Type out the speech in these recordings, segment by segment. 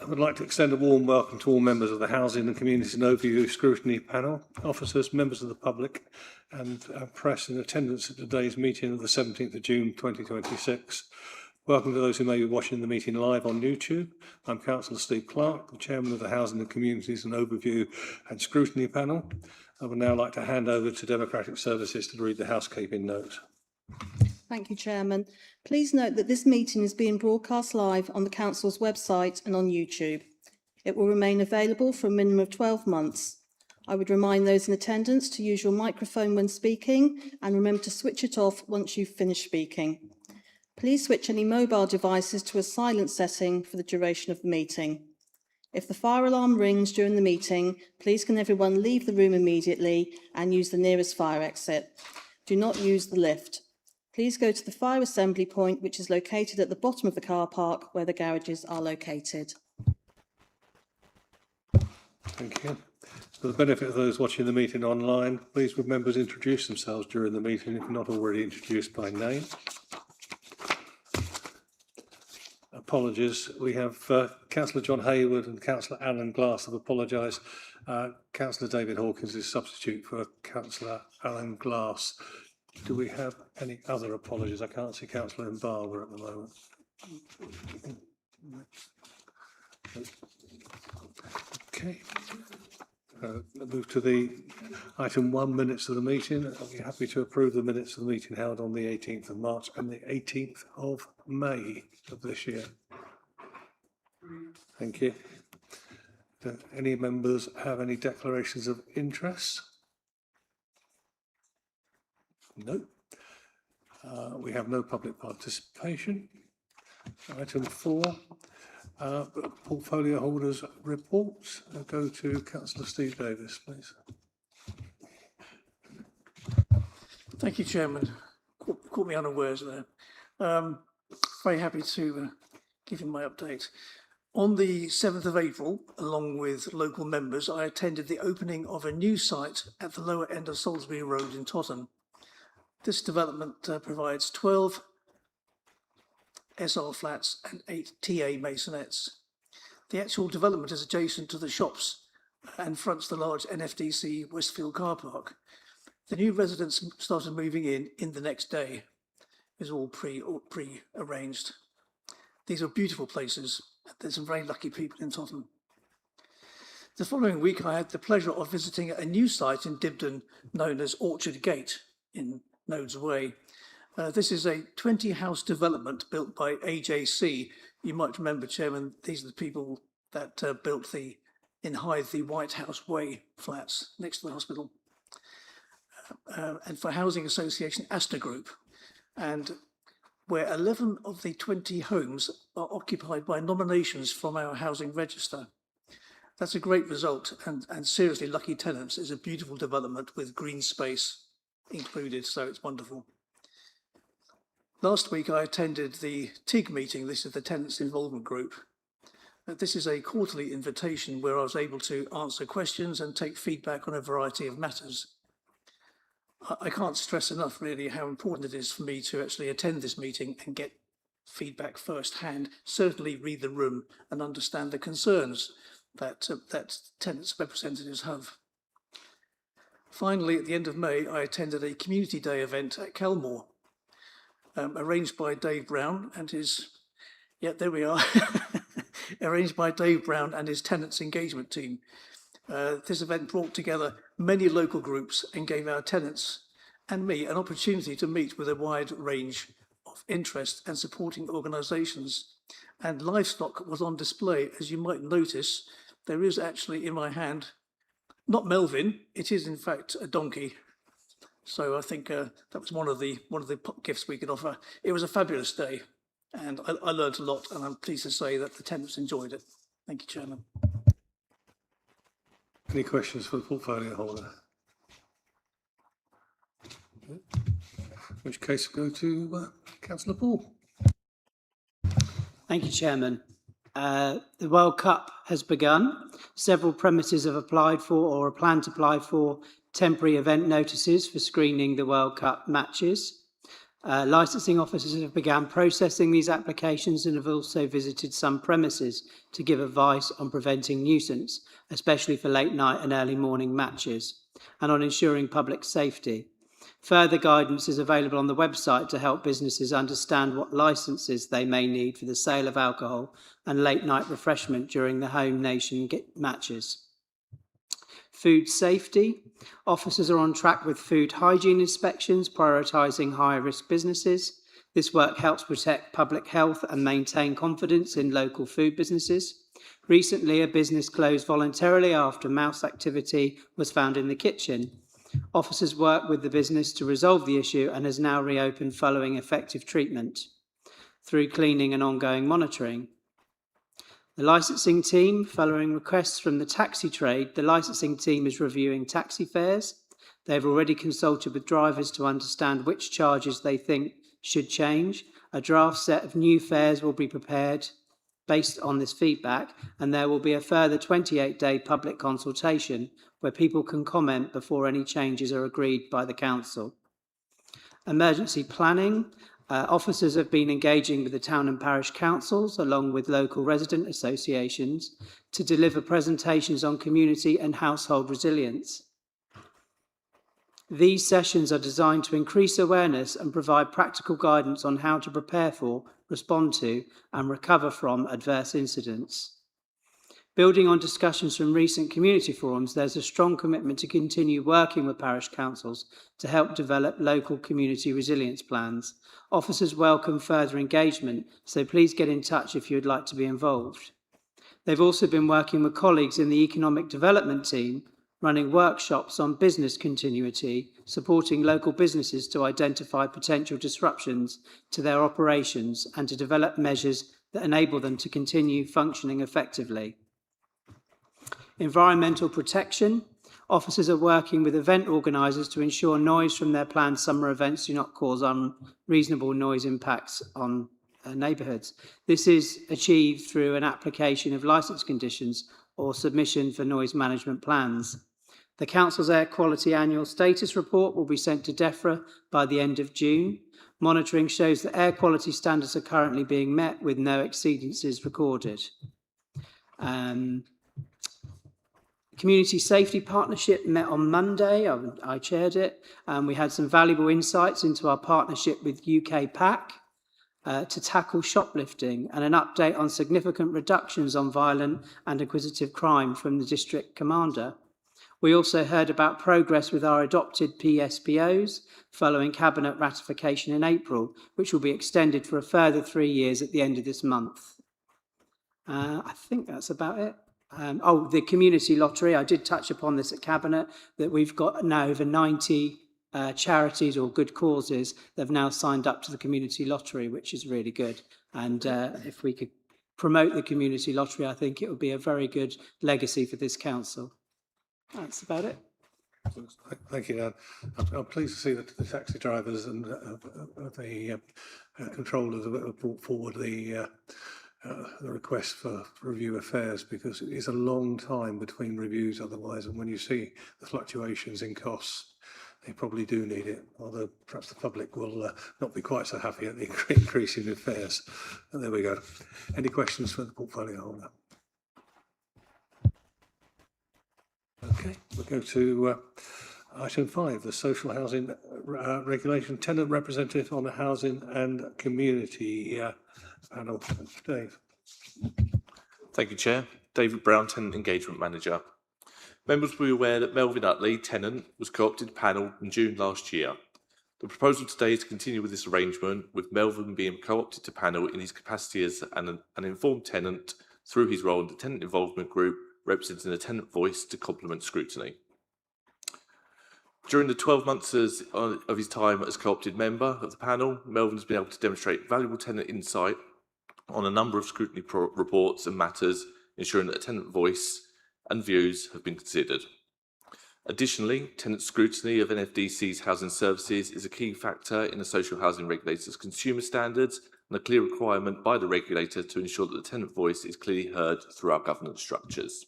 would like to extend a warm welcome to all members of the Housing and Communities and Overview Scrutiny Panel, officers, members of the public and press in attendance at today's meeting of the 17th of June 2026. Welcome to those who may be watching the meeting live on YouTube. I'm Councillor Steve Clark, the Chairman of the Housing and Communities and Overview and Scrutiny Panel. I would now like to hand over to Democratic Services to read the housekeeping note. Thank you, Chairman. Please note that this meeting is being broadcast live on the Council's website and on YouTube. It will remain available for a minimum of 12 months. I would remind those in attendance to use your microphone when speaking and remember to switch it off once you've finished speaking. Please switch any mobile devices to a silent setting for the duration of the meeting. If the fire alarm rings during the meeting, please can everyone leave the room immediately and use the nearest fire exit. Do not use the lift. Please go to the fire assembly point, which is located at the bottom of the car park where the garages are located. Thank you. For the benefit of those watching the meeting online, please would members introduce themselves during the meeting if not already introduced by name. Apologies. We have Councillor John Hayward and Councillor Alan Glass have apologised. Councillor David Hawkins is substitute for Councillor Alan Glass. Do we have any other apologies? I can't see Councillor Barber at the moment. Okay. Move to the item 1, minutes of the meeting. I'll be happy to approve the minutes of the meeting held on the 18th of March and the 18th of May of this year. Thank you. Do any members have any declarations of interest? No. We have no public participation. Item 4, portfolio holders reports. I'll go to Councillor Steve Davis, please. Thank you, Chairman. Caught me unawares there. Very happy to give you my update. On the 7th of April, along with local members, I attended the opening of a new site at the lower end of Salisbury Road in Totton. This development provides 12 SR flats and 8 TA masonettes. The actual development is adjacent to the shops and fronts the large NFDC Westfield car park. The new residents started moving in the next day. It was all pre-arranged. These are beautiful places. There's some very lucky people in Tottenham. The following week, I had the pleasure of visiting a new site in Dibden known as Orchard Gate in Nodes Way. This is a 20-house development built by AJC. You might remember, Chairman, these are the people that built in Hythe, the White House Way flats next to the hospital. And for Housing Association Astor Group, and where 11 of the 20 homes are occupied by nominations from our housing register. That's a great result, and seriously lucky tenants. Is a beautiful development with green space included, so it's wonderful. Last week I attended the TIG meeting. This is the Tenants Involvement Group. This is a quarterly invitation where I was able to answer questions and take feedback on a variety of matters. I can't stress enough really how important it is for me to actually attend this meeting and get feedback firsthand, certainly read the room and understand the concerns that tenants representatives have. Finally, at the end of May, I attended a community day event at Kelmore, arranged by Dave Brown and his, there we are, arranged by Dave Brown and his tenants engagement team. This event brought together many local groups and gave our tenants and me an opportunity to meet with a wide range of interest and supporting organisations. And livestock was on display. As you might notice, there is actually in my hand, not Melvin, it is in fact a donkey. So I think that was one of the gifts we could offer. It was a fabulous day and I learned a lot, and I'm pleased to say that the tenants enjoyed it. Thank you, Chairman. Any questions for the portfolio holder? In which case, we'll go to Councillor Paul. Thank you, Chairman. The World Cup has begun. Several premises have applied for or are planned to apply for temporary event notices for screening the World Cup matches. Licensing officers have begun processing these applications and have also visited some premises to give advice on preventing nuisance, especially for late night and early morning matches, and on ensuring public safety. Further guidance is available on the website to help businesses understand what licences they may need for the sale of alcohol and late night refreshment during the home nation matches. Food safety. Officers are on track with food hygiene inspections, prioritising high-risk businesses. This work helps protect public health and maintain confidence in local food businesses. Recently, a business closed voluntarily after mouse activity was found in the kitchen. Officers worked with the business to resolve the issue and has now reopened following effective treatment through cleaning and ongoing monitoring. The licensing team, following requests from the taxi trade, the licensing team is reviewing taxi fares. They've already consulted with drivers to understand which charges they think should change. A draft set of new fares will be prepared based on this feedback, and there will be a further 28-day public consultation where people can comment before any changes are agreed by the council. Emergency planning. Officers have been engaging with the town and parish councils along with local resident associations to deliver presentations on community and household resilience. These sessions are designed to increase awareness and provide practical guidance on how to prepare for, respond to, and recover from adverse incidents. Building on discussions from recent community forums, there's a strong commitment to continue working with parish councils to help develop local community resilience plans. Officers welcome further engagement, so please get in touch if you would like to be involved. They've also been working with colleagues in the economic development team, running workshops on business continuity, supporting local businesses to identify potential disruptions to their operations and to develop measures that enable them to continue functioning effectively. Environmental protection. Officers are working with event organisers to ensure noise from their planned summer events do not cause unreasonable noise impacts on neighbourhoods. This is achieved through an application of licence conditions or submission for noise management plans. The Council's Air Quality Annual Status Report will be sent to DEFRA by the end of June. Monitoring shows that air quality standards are currently being met with no exceedances recorded. Community Safety Partnership met on Monday. I chaired it. We had some valuable insights into our partnership with UK PAC to tackle shoplifting and an update on significant reductions on violent and acquisitive crime from the District Commander. We also heard about progress with our adopted PSPOs following Cabinet ratification in April, which will be extended for a further 3 years at the end of this month. I think that's about it. The community lottery, I did touch upon this at Cabinet, that we've got now over 90 charities or good causes that have now signed up to the community lottery, which is really good. And if we could promote the community lottery, I think it would be a very good legacy for this council. That's about it. Thank you, Dan. I'm pleased to see that the taxi drivers and the controllers have brought forward the request for review of fares, because it is a long time between reviews otherwise, and when you see the fluctuations in costs, they probably do need it, although perhaps the public will not be quite so happy at the increase in fares. And there we go. Any questions for the portfolio holder? Okay, we'll go to item 5, the social housing regulation. Tenant representative on the housing and community panel. Dave. Thank you, Chair. David Brown, Tenant Engagement Manager. Members will be aware that Melvin Utley, tenant, was co-opted panel in June last year. The proposal today is to continue with this arrangement, with Melvin being co-opted to panel in his capacity as an informed tenant through his role in the Tenant Involvement Group, representing a tenant voice to complement Scrutiny. During the 12 months of his time as co-opted member of the panel, Melvin has been able to demonstrate valuable tenant insight on a number of Scrutiny reports and matters, ensuring that a tenant voice and views have been considered. Additionally, tenant scrutiny of NFDC's housing services is a key factor in the social housing regulator's consumer standards and a clear requirement by the regulator to ensure that the tenant voice is clearly heard through our governance structures.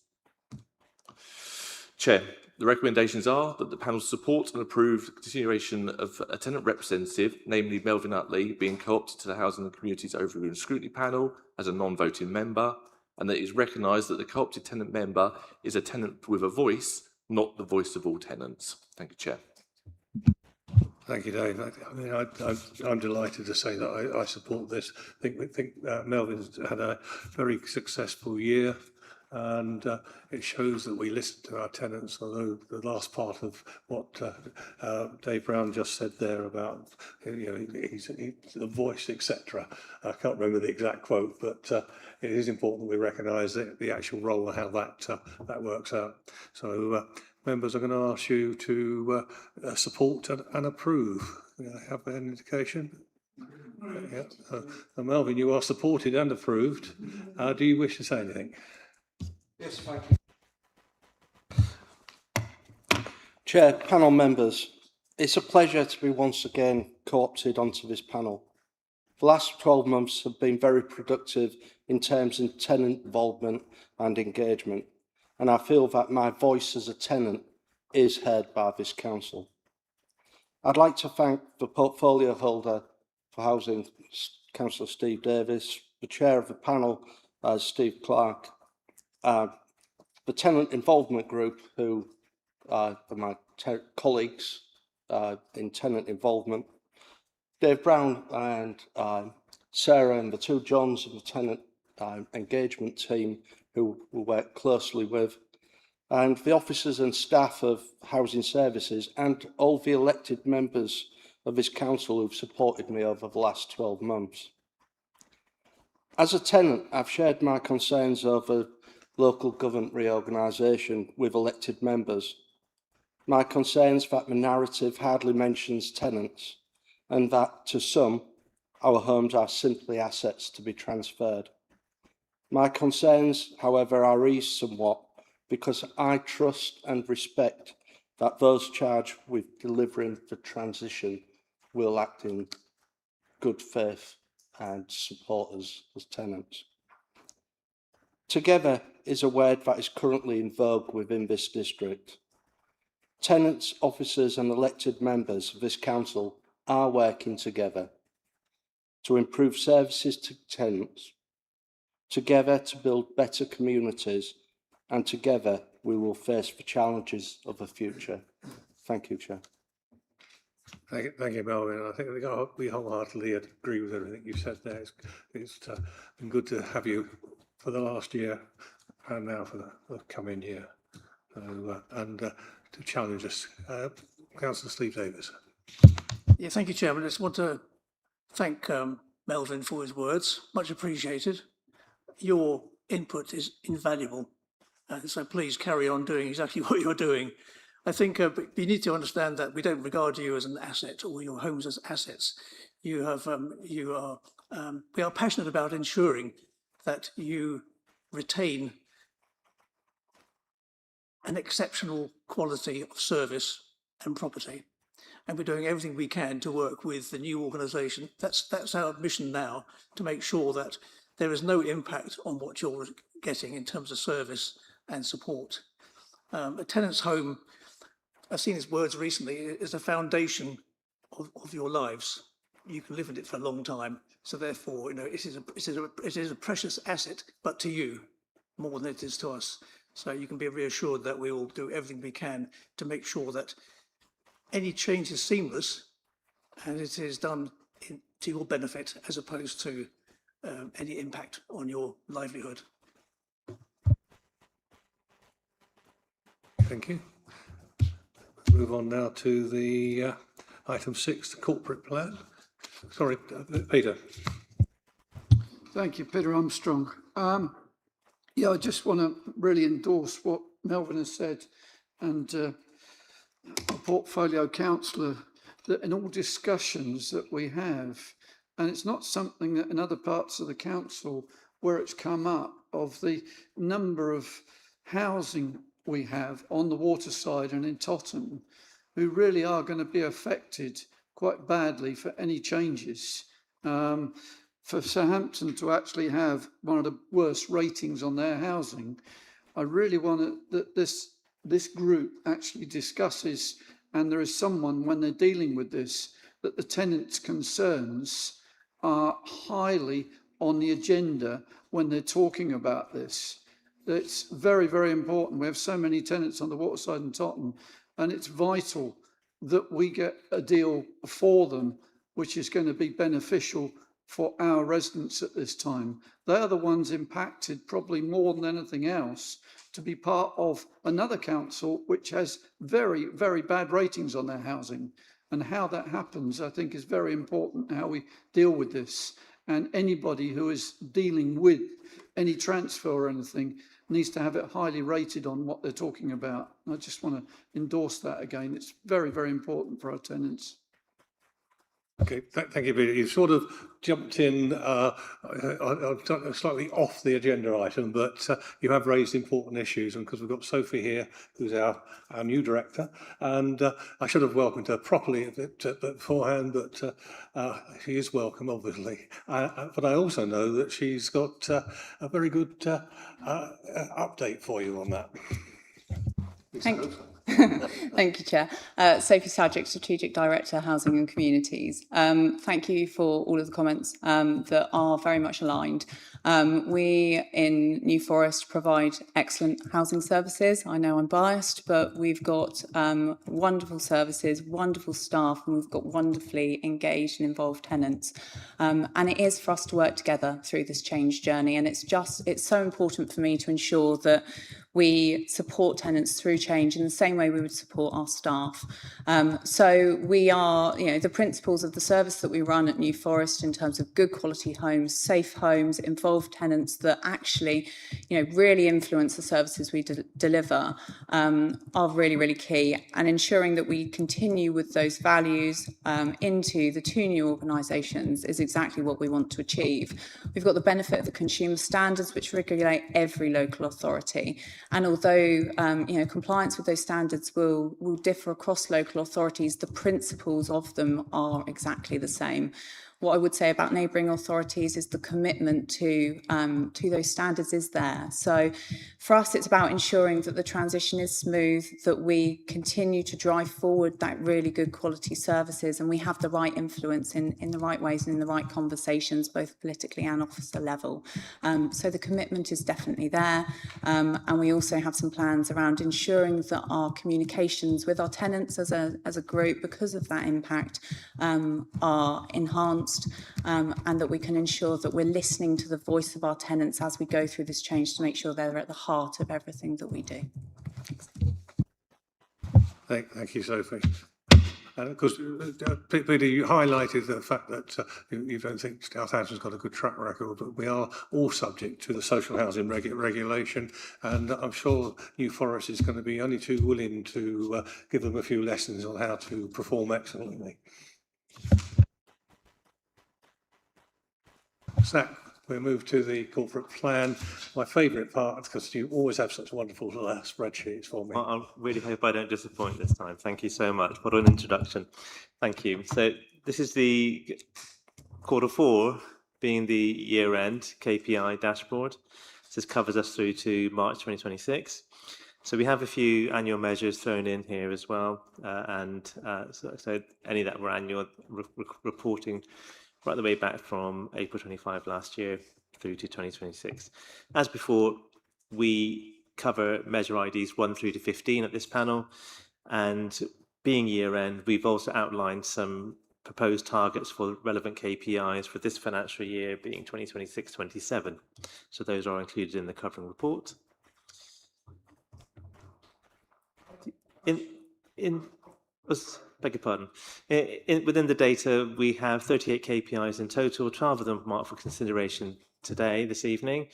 Chair, The recommendations are that the panel support and approve the continuation of a tenant representative, namely Melvin Utley, being co-opted to the Housing and Communities Overview and Scrutiny panel as a non-voting member, and that it is recognised that the co-opted tenant member is a tenant with a voice, not the voice of all tenants. Thank you, Chair. Thank you, Dave. I mean, I'm delighted to say that I support this. I think Melvin's had a very successful year, and it shows that we listen to our tenants. Although the last part of what Dave Brown just said there about, he's the voice, etc. I can't remember the exact quote, but it is important that we recognise the actual role and how that works out. So. Members, I'm going to ask you to support and approve. Have an indication? Yeah. Melvin, you are supported and approved. Do you wish to say anything? Yes, thank you. Chair, panel members, it's a pleasure to be once again co-opted onto this panel. The last 12 months have been very productive in terms of tenant involvement and engagement, and I feel that my voice as a tenant is heard by this council. I'd like to thank the portfolio holder for housing, Councillor Steve Davis, the chair of the panel, Steve Clark, the tenant involvement group, who are my colleagues in tenant involvement, Dave Brown and Sarah and the two Johns in the tenant engagement team, who we work closely with, and the officers and staff of housing services, and all the elected members of this council who've supported me over the last 12 months. As a tenant, I've shared my concerns over local government reorganisation with elected members. My concerns that the narrative hardly mentions tenants, and that to some, our homes are simply assets to be transferred. My concerns, however, are eased somewhat because I trust and respect that those charged with delivering the transition will act in good faith and support us as tenants. Together is a word that is currently in vogue within this district. Tenants, officers and elected members of this council are working together to improve services to tenants, together to build better communities, and together we will face the challenges of the future. Thank you, Chair. Thank you, Melvin. I think we wholeheartedly agree with everything you said there. It's been good to have you for the last year and now for the coming year. And to challenge us. Councillor Steve Davis. Yeah, thank you, Chairman. I just want to thank Melvin for his words. Much appreciated. Your input is invaluable. And so please carry on doing exactly what you're doing. I think you need to understand that we don't regard you as an asset or your homes as assets. We are passionate about ensuring that you retain an exceptional quality of service and property. And we're doing everything we can to work with the new organisation. That's our mission now, to make sure that there is no impact on what you're getting in terms of service and support. A tenant's home, I've seen his words recently, is the foundation of your lives. You can live in it for a long time. So therefore, it is a precious asset, but to you more than it is to us. So you can be reassured that we will do everything we can to make sure that any change is seamless and it is done to your benefit as opposed to any impact on your livelihood. Thank you. Move on now to the item 6, the corporate plan. Sorry, Peter. Thank you, Peter Armstrong. I just want to really endorse what Melvin has said, and a portfolio councillor, that in all discussions that we have, and it's not something that in other parts of the council where it's come up, of the number of housing we have on the waterside and in Tottenham, who really are going to be affected quite badly for any changes. For Southampton to actually have one of the worst ratings on their housing, I really want that this this group actually discusses, and there is someone when they're dealing with this, that the tenants' concerns are highly on the agenda when they're talking about this. It's very, very important. We have so many tenants on the Waterside and Tottenham, and it's vital that we get a deal for them, which is going to be beneficial for our residents at this time. They are the ones impacted probably more than anything else to be part of another council which has very, very bad ratings on their housing. And how that happens, I think, is very important, how we deal with this. And anybody who is dealing with any transfer or anything needs to have it highly rated on what they're talking about. I just want to endorse that again. It's very, very important for our tenants. Okay, thank you, Peter. You've sort of jumped in slightly off the agenda item, but you have raised important issues, and because we've got Sophie here, who's our new director, and I should have welcomed her properly a bit beforehand, but she is welcome, obviously. But I also know that she's got a very good update for you on that. Thank you, Chair. Sophie Sadgick, Strategic Director, Housing and Communities. Thank you for all of the comments that are very much aligned. We in New Forest provide excellent housing services. I know I'm biased, but we've got wonderful services, wonderful staff, and we've got wonderfully engaged and involved tenants. And it is for us to work together through this change journey. And it's so important for me to ensure that we support tenants through change in the same way we would support our staff. So we are, the principles of the service that we run at New Forest in terms of good quality homes, safe homes, involved tenants that actually, really influence the services we deliver are really, really key. And ensuring that we continue with those values into the two new organisations is exactly what we want to achieve. We've got the benefit of the consumer standards, which regulate every local authority. And although, compliance with those standards will differ across local authorities, the principles of them are exactly the same. What I would say about neighbouring authorities is the commitment to those standards is there. So for us, it's about ensuring that the transition is smooth, that we continue to drive forward that really good quality services, and we have the right influence in the right ways and in the right conversations, both politically and officer level. So the commitment is definitely there. And we also have some plans around ensuring that our communications with our tenants as a group, because of that impact, are enhanced. And that we can ensure that we're listening to the voice of our tenants as we go through this change to make sure they're at the heart of everything that we do. Thank you, Sophie. And of course, Peter, you highlighted the fact that you don't think Southampton's got a good track record, but we are all subject to the social housing regulation, and I'm sure New Forest is going to be only too willing to give them a few lessons on how to perform excellently. So we'll move to the corporate plan. My favourite part, because you always have such wonderful spreadsheets for me. I really hope I don't disappoint this time. Thank you so much. What an introduction. Thank you. So this is the Q4 being the year-end KPI dashboard. This covers us through to March 2026. So we have a few annual measures thrown in here as well, so any that were annual reporting right the way back from April 25 last year through to 2026. As before, we cover measure IDs 1 through to 15 at this panel, and being year end, we've also outlined some proposed targets for relevant KPIs for this financial year being 2026-27. So those are included in the covering report. Beg your pardon. Within the data, we have 38 KPIs in total, 12 of them marked for consideration this evening.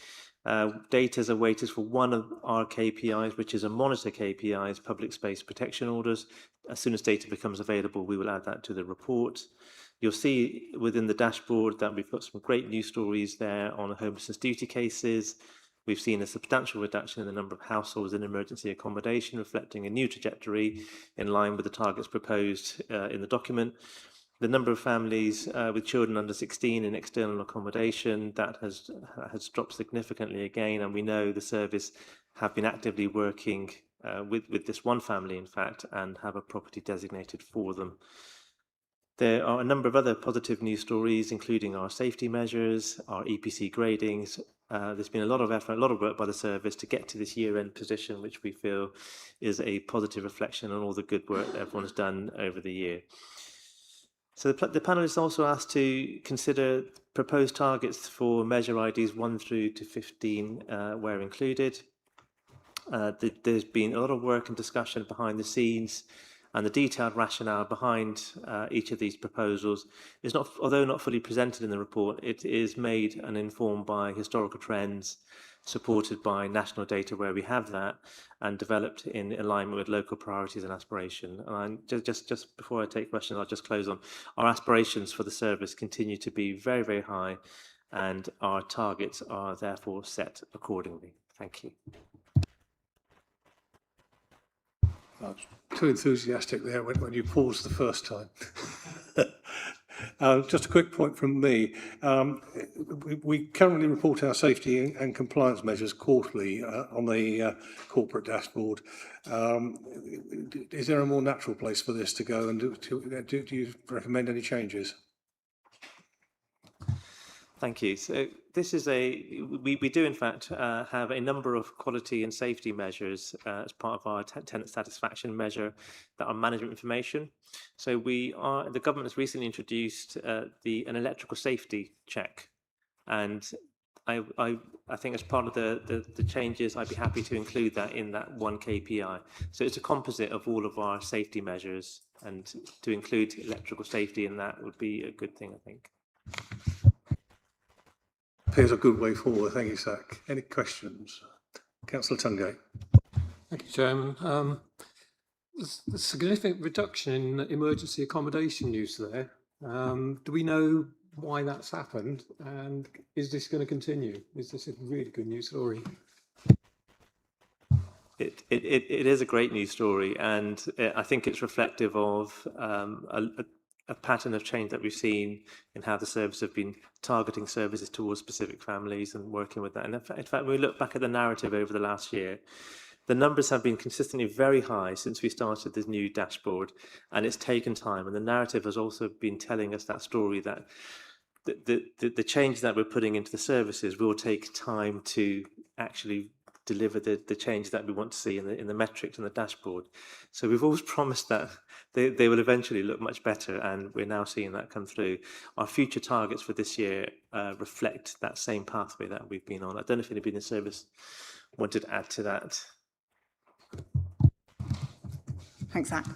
Data is awaited for one of our KPIs, which is a monitor KPIs, public space protection orders. As soon as data becomes available, we will add that to the report. You'll see within the dashboard that we've got some great news stories there on homelessness duty cases. We've seen a substantial reduction in the number of households in emergency accommodation, reflecting a new trajectory in line with the targets proposed in the document. The number of families with children under 16 in external accommodation, that has dropped significantly again, and we know the service have been actively working with this one family, in fact, and have a property designated for them. There are a number of other positive news stories, including our safety measures, our EPC gradings. There's been a lot of effort, a lot of work by the service to get to this year-end position, which we feel is a positive reflection on all the good work that everyone has done over the year. So the panel is also asked to consider proposed targets for measure IDs 1 through to 15 where included. There's been a lot of work and discussion behind the scenes, and the detailed rationale behind each of these proposals is not, although not fully presented in the report, it is made and informed by historical trends, supported by national data where we have that, and developed in alignment with local priorities and aspiration. And just before I take questions, I'll just close on our aspirations for the service continue to be very, very high, and our targets are therefore set accordingly. Thank you. Too enthusiastic there when you paused the first time. Just a quick point from me. We currently report our safety and compliance measures quarterly on the corporate dashboard. Is there a more natural place for this to go, and do you recommend any changes? Thank you. So this is we do in fact have a number of quality and safety measures as part of our tenant satisfaction measure that are management information. So the government has recently introduced an electrical safety check, and I think as part of the changes, I'd be happy to include that in that one KPI. So it's a composite of all of our safety measures, and to include electrical safety in that would be a good thing, I think. Appears a good way forward. Thank you, Zach. Any questions? Councillor Tungate. Thank you, Chairman. There's a significant reduction in emergency accommodation use there. Do we know why that's happened, and is this going to continue? Is this a really good news story? It is a great news story, and I think it's reflective of a pattern of change that we've seen in how the service have been targeting services towards specific families and working with that. And in fact, when we look back at the narrative over the last year, the numbers have been consistently very high since we started this new dashboard, and it's taken time. And the narrative has also been telling us that story, that the change that we're putting into the services will take time to actually deliver the change that we want to see in the metrics and the dashboard. So we've always promised that they will eventually look much better, and we're now seeing that come through. Our future targets for this year reflect that same pathway that we've been on. I don't know if anybody in the service wanted to add to that. Thanks, Zach.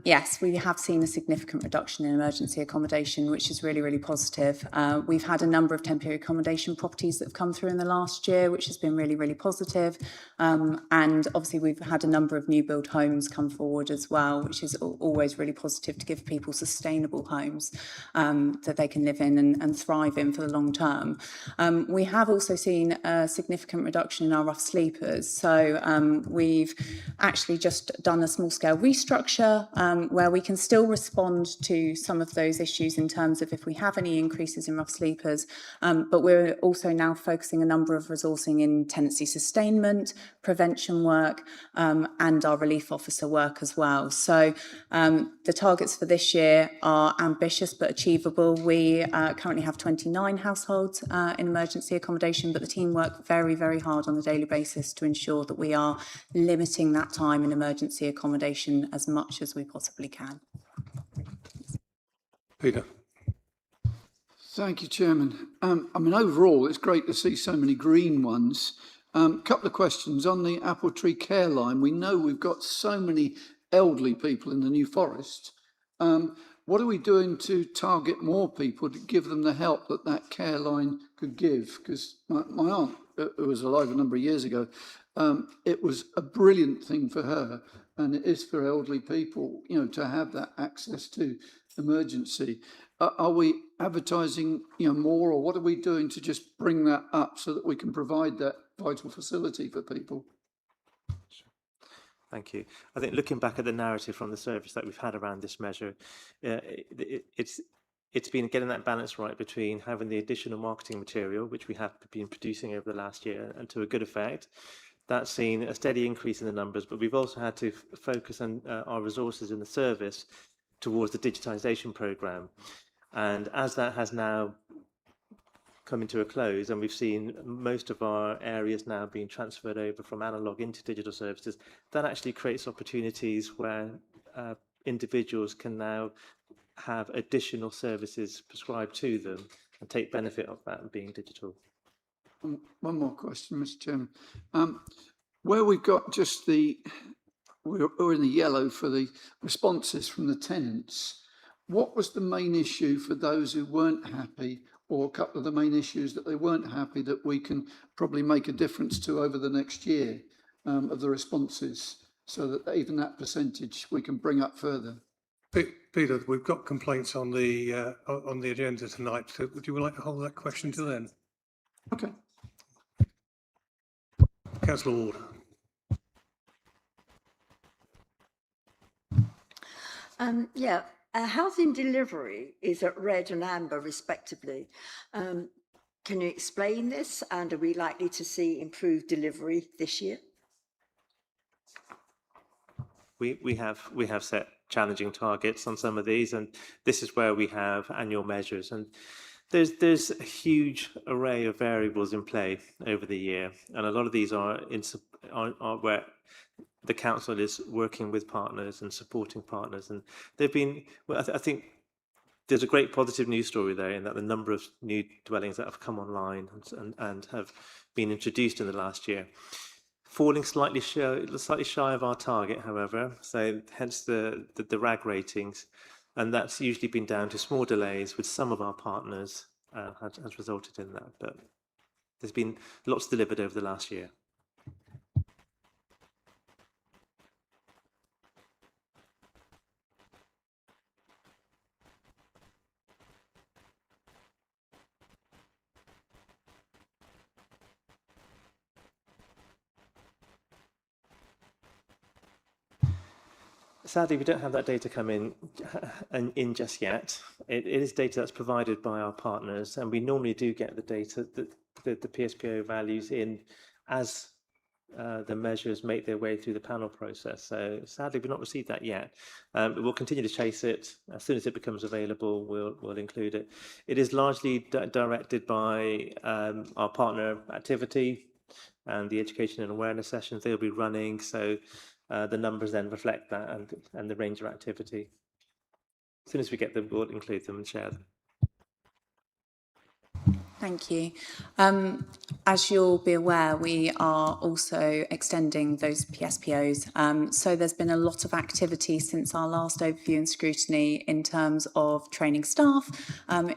Yes, we have seen a significant reduction in emergency accommodation, which is really, really positive. We've had a number of temporary accommodation properties that have come through in the last year, which has been really, really positive. And obviously, we've had a number of new build homes come forward as well, which is always really positive to give people sustainable homes that they can live in and thrive in for the long term. We have also seen a significant reduction in our rough sleepers. So we've actually just done a small-scale restructure where we can still respond to some of those issues in terms of if we have any increases in rough sleepers, but we're also now focusing a number of resourcing in tenancy sustainment, prevention work, and our relief officer work as well. So the targets for this year are ambitious but achievable. We currently have 29 households in emergency accommodation, but the team work very, very hard on a daily basis to ensure that we are limiting that time in emergency accommodation as much as we possibly can. Peter. Thank you, Chairman. I mean, overall, it's great to see so many green ones. Couple of questions on the Apple Tree Care Line. We know we've got so many elderly people in the New Forest. What are we doing to target more people to give them the help that care line could give? Because my aunt, who was alive a number of years ago, it was a brilliant thing for her, and it is for elderly people, you know, to have that access to emergency. Are we advertising, you know, more, or what are we doing to just bring that up so that we can provide that vital facility for people? Thank you. I think looking back at the narrative from the service that we've had around this measure, it's been getting that balance right between having the additional marketing material, which we have been producing over the last year and to a good effect, That's seen a steady increase in the numbers, but we've also had to focus on our resources in the service towards the digitisation programme. And as that has now coming to a close, and we've seen most of our areas now being transferred over from analogue into digital services, that actually creates opportunities where individuals can now have additional services prescribed to them and take benefit of that being digital. One more question, Mr. Chairman. Where we've got just we're in the yellow for the responses from the tenants, what was the main issue for those who weren't happy, or a couple of the main issues that they weren't happy that we can probably make a difference to over the next year of the responses, so that even that percentage we can bring up further? Peter, we've got complaints on the agenda tonight. So would you like to hold that question till then? Okay. Councillor Ward. Housing delivery is at red and amber respectively. Can you explain this, and are we likely to see improved delivery this year? We have set challenging targets on some of these, and this is where we have annual measures, and there's a huge array of variables in play over the year, and a lot of these are where the council is working with partners and supporting partners, and they've been. Well, I think there's a great positive news story there in that the number of new dwellings that have come online and have been introduced in the last year, falling slightly shy of our target, however. So hence the RAG ratings, and that's usually been down to small delays with some of our partners has resulted in that. But there's been lots delivered over the last year. Sadly, we don't have that data come in just yet. It is data that's provided by our partners, and we normally do get the data, the PSPO values in as the measures make their way through the panel process. So sadly, we've not received that yet. We'll continue to chase it. As soon as it becomes available, we'll include it. It is largely directed by our partner activity and the education and awareness sessions they'll be running. So the numbers then reflect that and the range of activity. As soon as we get them, we'll include them and share them. Thank you. As you'll be aware, we are also extending those PSPOs. So there's been a lot of activity since our last overview and scrutiny in terms of training staff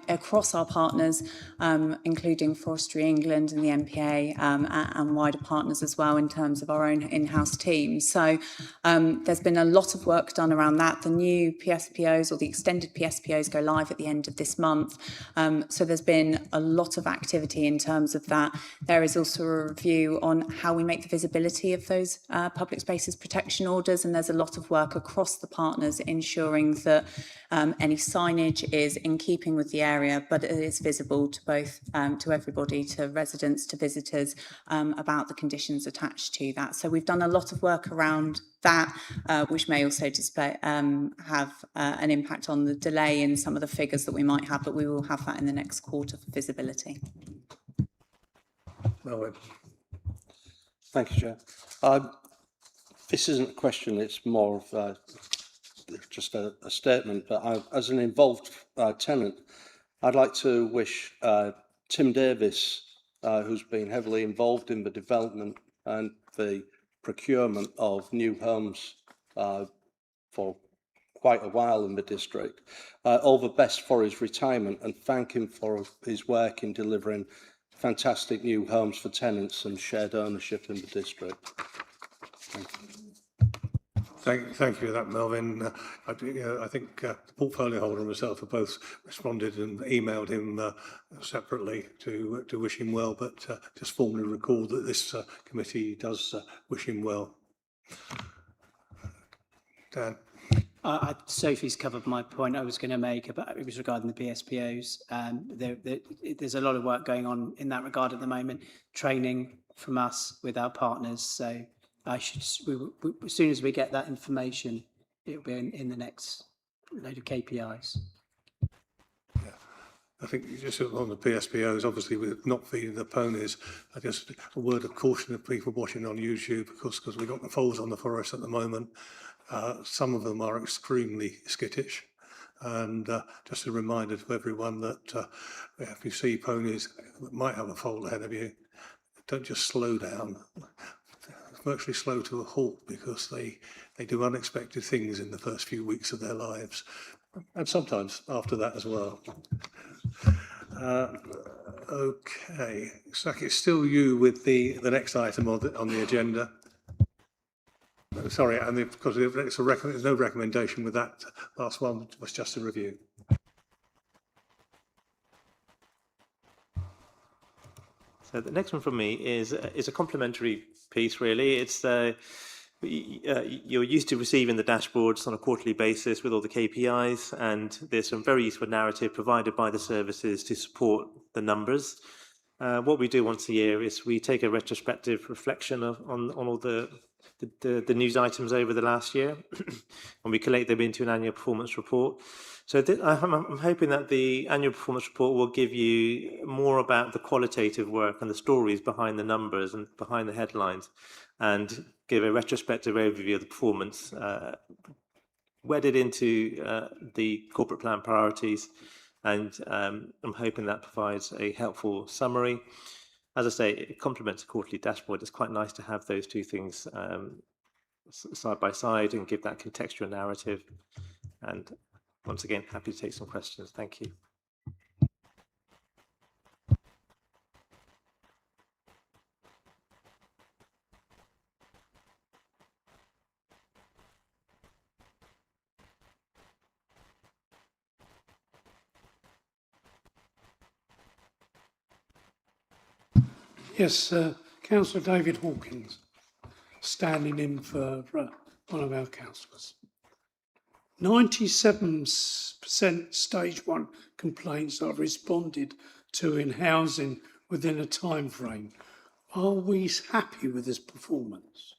across our partners, including Forestry England and the MPA and wider partners as well in terms of our own in-house team. So there's been a lot of work done around that. The new PSPOs or the extended PSPOs go live at the end of this month. So there's been a lot of activity in terms of that. There is also a review on how we make the visibility of those public spaces protection orders, and there's a lot of work across the partners ensuring that any signage is in keeping with the area, but it is visible to both to everybody, to residents, to visitors, about the conditions attached to that. So we've done a lot of work around that, which may also display, have an impact on the delay in some of the figures that we might have, but we will have that in the next quarter for visibility. Melvin. Thank you, Chair. This isn't a question, it's more of just a statement, but as an involved tenant, I'd like to wish Tim Davis, who's been heavily involved in the development and the procurement of new homes for quite a while in the district, all the best for his retirement, and thank him for his work in delivering fantastic new homes for tenants and shared ownership in the district. Thank you. Thank you for that, Melvin. I think the portfolio holder and myself have both responded and emailed him separately to wish him well, but just formally recall that this committee does wish him well. Dan. Sophie's covered my point I was going to make about it was regarding the PSPOs. There's a lot of work going on in that regard at the moment, training from us with our partners. So as soon as we get that information, it'll be in the next load of KPIs. I think just on the PSPOs, obviously with not feeding the ponies, I just a word of caution to people watching on YouTube, because we've got the foals on the forest at the moment. Some of them are extremely skittish. And just a reminder to everyone that if you see ponies that might have a foal ahead of you, don't just slow down. Virtually slow to a halt, because they do unexpected things in the first few weeks of their lives, and sometimes after that as well. Okay, so it's still you with the next item on the agenda. Sorry, and because there's no recommendation with that last one, was just a review. So the next one from me is a complementary piece, really. It's you're used to receiving the dashboards on a quarterly basis with all the KPIs, and there's some very useful narrative provided by the services to support the numbers. What we do once a year is we take a retrospective reflection on all the news items over the last year, and we collate them into an annual performance report. So I'm hoping that the annual performance report will give you more about the qualitative work and the stories behind the numbers and behind the headlines, and give a retrospective overview of the performance, wedded into the corporate plan priorities. And I'm hoping that provides a helpful summary. As I say, it complements a quarterly dashboard. It's quite nice to have those two things side by side and give that contextual narrative. And once again, happy to take some questions. Thank you. Yes, Councillor David Hawkins, standing in for one of our councillors. 97% stage 1 complaints are responded to in housing within a time frame. Are we happy with this performance?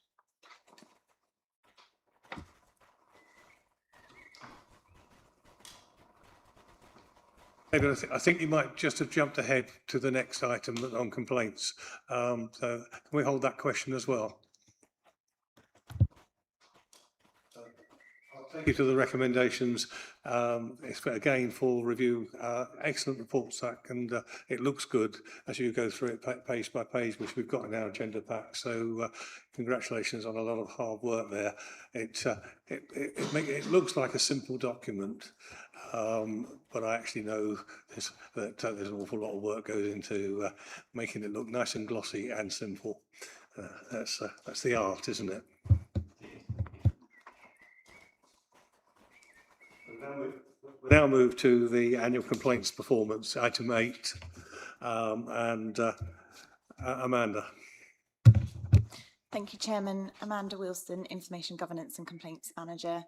David, I think you might just have jumped ahead to the next item on complaints. So can we hold that question as well? I'll take you to the recommendations. It's again for review. Excellent report, Zach, and it looks good as you go through it page by page, which we've got in our agenda pack. So congratulations on a lot of hard work there. It looks like a simple document, but I actually know that there's an awful lot of work goes into making it look nice and glossy and simple. That's the art, isn't it? We now move to the annual complaints performance, item 8, and Amanda. Thank you, Chairman. Amanda Wilson, Information Governance and Complaints Manager.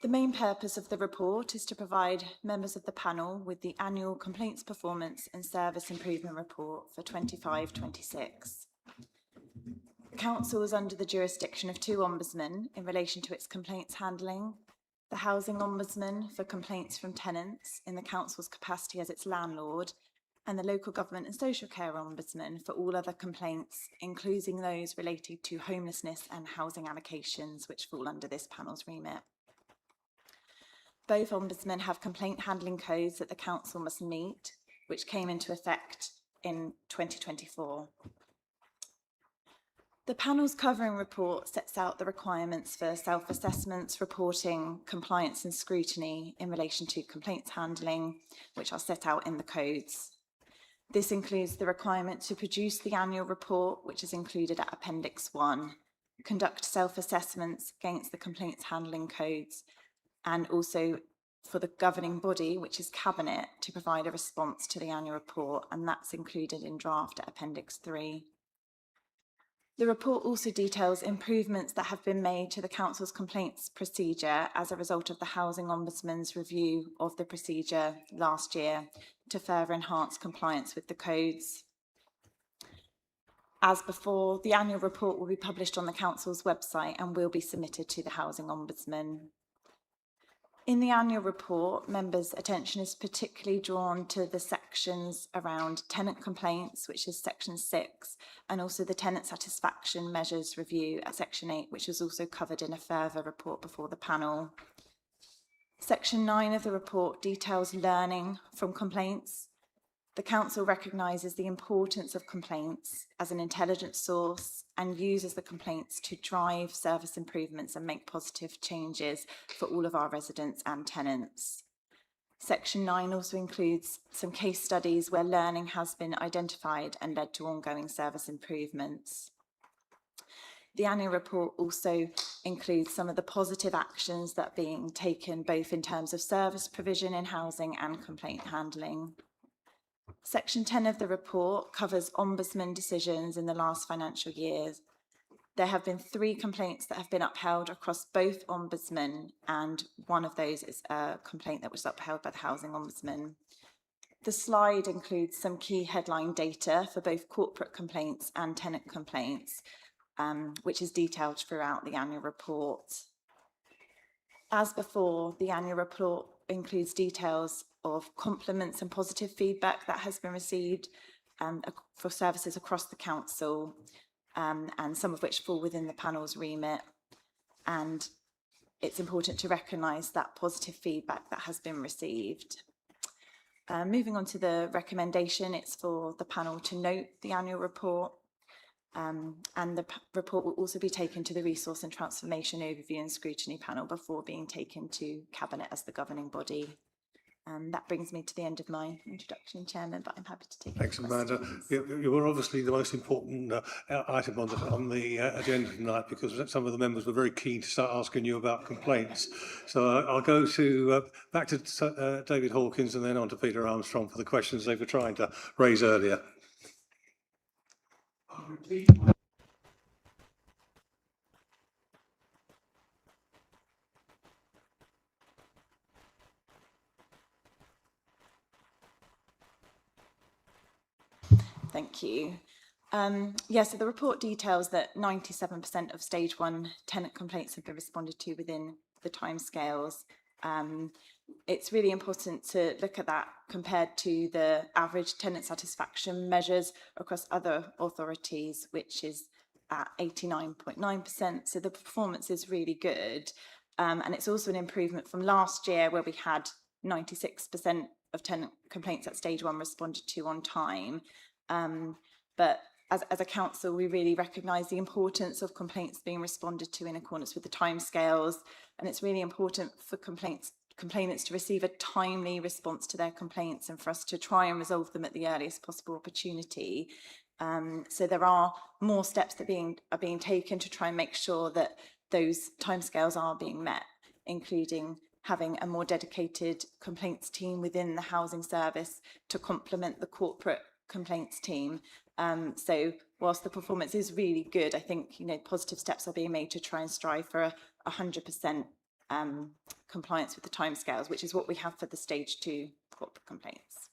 The main purpose of the report is to provide members of the panel with the annual complaints performance and service improvement report for 25-26. The Council is under the jurisdiction of 2 ombudsmen in relation to its complaints handling: the Housing Ombudsman for complaints from tenants in the Council's capacity as its landlord, and the Local Government and Social Care Ombudsman for all other complaints, including those related to homelessness and housing allocations, which fall under this panel's remit. Both ombudsmen have complaint handling codes that the Council must meet, which came into effect in 2024. The panel's covering report sets out the requirements for self-assessments, reporting, compliance and scrutiny in relation to complaints handling, which are set out in the codes. This includes the requirement to produce the annual report, which is included at Appendix 1, conduct self-assessments against the complaints handling codes, and also for the governing body, which is Cabinet, to provide a response to the annual report, and that's included in draft at Appendix 3. The report also details improvements that have been made to the Council's complaints procedure as a result of the Housing Ombudsman's review of the procedure last year to further enhance compliance with the codes. As before, the annual report will be published on the Council's website and will be submitted to the Housing Ombudsman. In the annual report, members' attention is particularly drawn to the sections around tenant complaints, which is section 6, and also the tenant satisfaction measures review at section 8, which was also covered in a further report before the panel. Section 9 of the report details learning from complaints. The Council recognises the importance of complaints as an intelligence source and uses the complaints to drive service improvements and make positive changes for all of our residents and tenants. Section 9 also includes some case studies where learning has been identified and led to ongoing service improvements. The annual report also includes some of the positive actions that are being taken both in terms of service provision in housing and complaint handling. Section 10 of the report covers Ombudsman decisions in the last financial years. There have been 3 complaints that have been upheld across both Ombudsmen, and one of those is a complaint that was upheld by the Housing Ombudsman. The slide includes some key headline data for both corporate complaints and tenant complaints, which is detailed throughout the annual report. As before, the annual report includes details of compliments and positive feedback that has been received for services across the council, and some of which fall within the panel's remit. And it's important to recognise that positive feedback that has been received. Moving on to the recommendation, it's for the panel to note the annual report. And the report will also be taken to the Resource and Transformation Overview and Scrutiny panel before being taken to Cabinet as the governing body. That brings me to the end of my introduction, Chairman, but I'm happy to take Thanks, Amanda. questions. You were obviously the most important item on the agenda tonight, because some of the members were very keen to start asking you about complaints. So I'll go to back to David Hawkins and then on to Peter Armstrong for the questions they were trying to raise earlier. Thank you. So the report details that 97% of stage 1 tenant complaints have been responded to within the timescales. It's really important to look at that compared to the average tenant satisfaction measures across other authorities, which is at 89.9%. So the performance is really good. And it's also an improvement from last year, where we had 96% of tenant complaints at stage 1 responded to on time. But as a council, we really recognise the importance of complaints being responded to in accordance with the timescales, and it's really important for complainants to receive a timely response to their complaints and for us to try and resolve them at the earliest possible opportunity. So there are more steps that are being taken to try and make sure that those timescales are being met, including having a more dedicated complaints team within the housing service to complement the corporate complaints team. So whilst the performance is really good, I think positive steps are being made to try and strive for 100% compliance with the timescales, which is what we have for the stage 2 corporate complaints.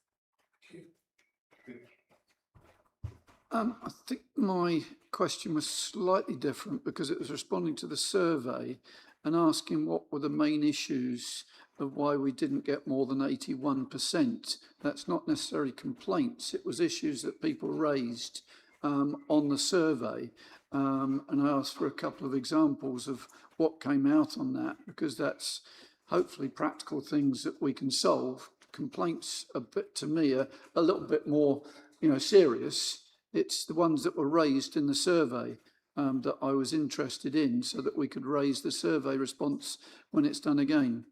I think my question was slightly different, because it was responding to the survey and asking what were the main issues of why we didn't get more than 81%. That's not necessarily complaints, it was issues that people raised on the survey. And I asked for a couple of examples of what came out on that, because that's hopefully practical things that we can solve. Complaints, to me, are a little bit more serious. It's the ones that were raised in the survey that I was interested in, so that we could raise the survey response when it's done again.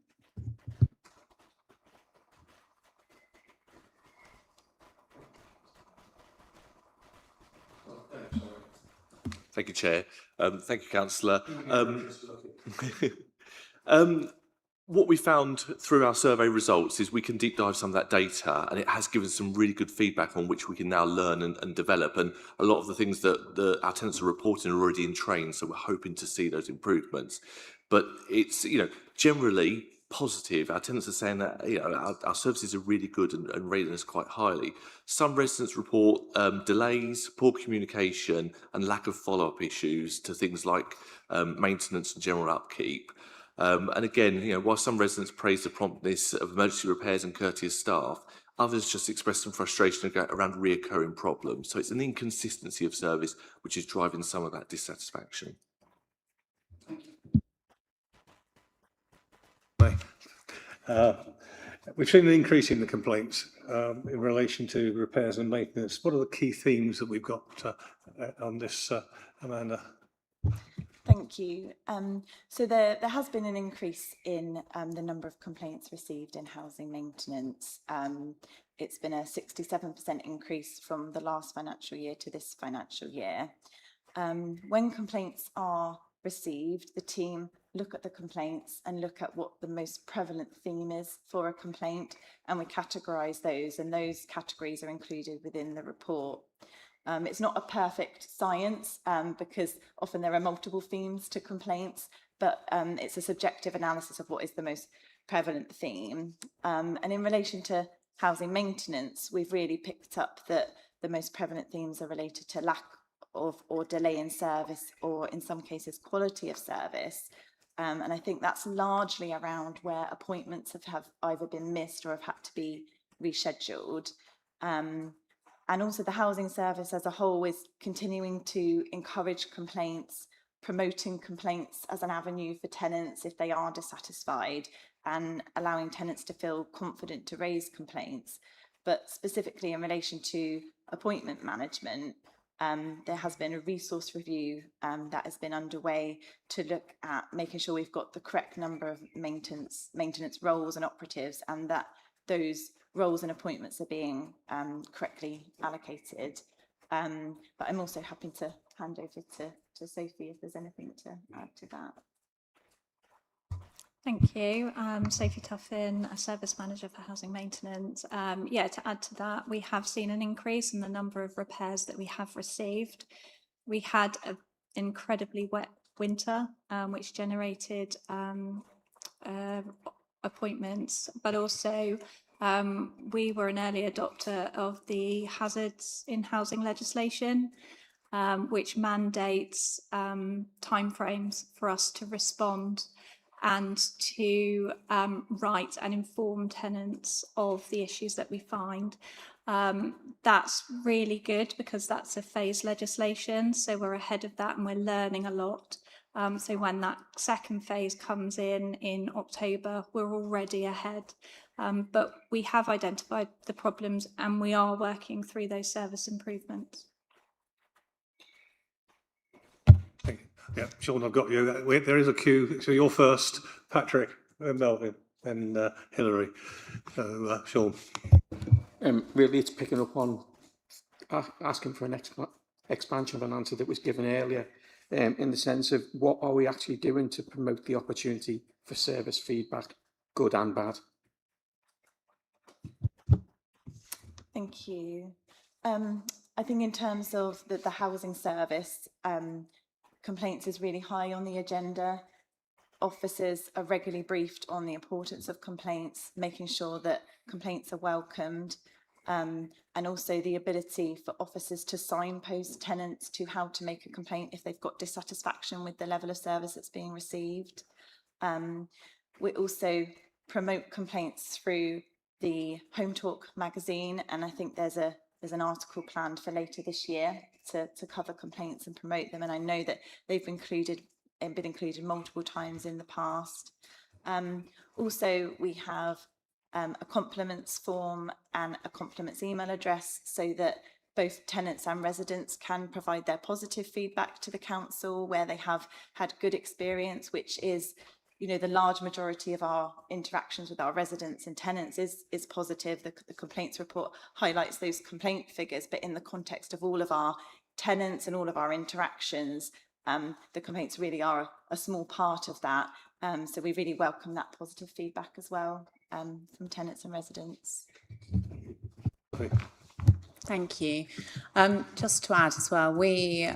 Thank you, Chair. Thank you, Councillor. What we found through our survey results is we can deep dive some of that data, and it has given some really good feedback on which we can now learn and develop. And a lot of the things that our tenants are reporting are already in train, so we're hoping to see those improvements. But it's, generally positive. Our tenants are saying that our services are really good and rating us quite highly. Some residents report delays, poor communication, and lack of follow-up issues to things like maintenance and general upkeep. And again, while some residents praise the promptness of emergency repairs and courteous staff, others just express some frustration around reoccurring problems. So it's an inconsistency of service which is driving some of that dissatisfaction. We've seen an increase in the complaints in relation to repairs and maintenance. What are the key themes that we've got on this, Amanda? Thank you. So there has been an increase in the number of complaints received in housing maintenance. It's been a 67% increase from the last financial year to this financial year. When complaints are received, the team look at the complaints and look at what the most prevalent theme is for a complaint, and we categorise those, and those categories are included within the report. It's not a perfect science because often there are multiple themes to complaints, but it's a subjective analysis of what is the most prevalent theme. And in relation to housing maintenance, we've really picked up that the most prevalent themes are related to lack of or delay in service, or in some cases quality of service. And I think that's largely around where appointments have either been missed or have had to be rescheduled. And also the housing service as a whole is continuing to encourage complaints, promoting complaints as an avenue for tenants if they are dissatisfied, and allowing tenants to feel confident to raise complaints. But specifically in relation to appointment management, there has been a resource review that has been underway to look at making sure we've got the correct number of maintenance roles and operatives, and that those roles and appointments are being correctly allocated. But I'm also happy to hand over to Sophie if there's anything to add to that. Thank you. Sophie Tuffin, a service manager for housing maintenance. To add to that, we have seen an increase in the number of repairs that we have received. We had an incredibly wet winter, which generated appointments, but also we were an early adopter of the hazards in housing legislation, which mandates timeframes for us to respond and to write and inform tenants of the issues that we find. That's really good because that's a phased legislation, so we're ahead of that and we're learning a lot. So when that second phase comes in October, we're already ahead. But we have identified the problems and we are working through those service improvements. Yeah, Sean, I've got you. There is a queue. So you're first, Patrick, then Melvin, and Hilary. So, Sean. Really, it's picking up on asking for an expansion of an answer that was given earlier, in the sense of what are we actually doing to promote the opportunity for service feedback, good and bad? Thank you. I think in terms of the housing service, complaints is really high on the agenda. Officers are regularly briefed on the importance of complaints, making sure that complaints are welcomed, and also the ability for officers to signpost tenants to how to make a complaint if they've got dissatisfaction with the level of service that's being received. We also promote complaints through the Home Talk magazine, and I think there's an article planned for later this year to cover complaints and promote them, and I know that they've been included multiple times in the past. Also, we have a compliments form and a compliments email address so that both tenants and residents can provide their positive feedback to the council where they have had good experience, which is, the large majority of our interactions with our residents and tenants is positive. The complaints report highlights those complaint figures, but in the context of all of our tenants and all of our interactions, the complaints really are a small part of that. So we really welcome that positive feedback as well from tenants and residents. Thank you. Just to add as well, we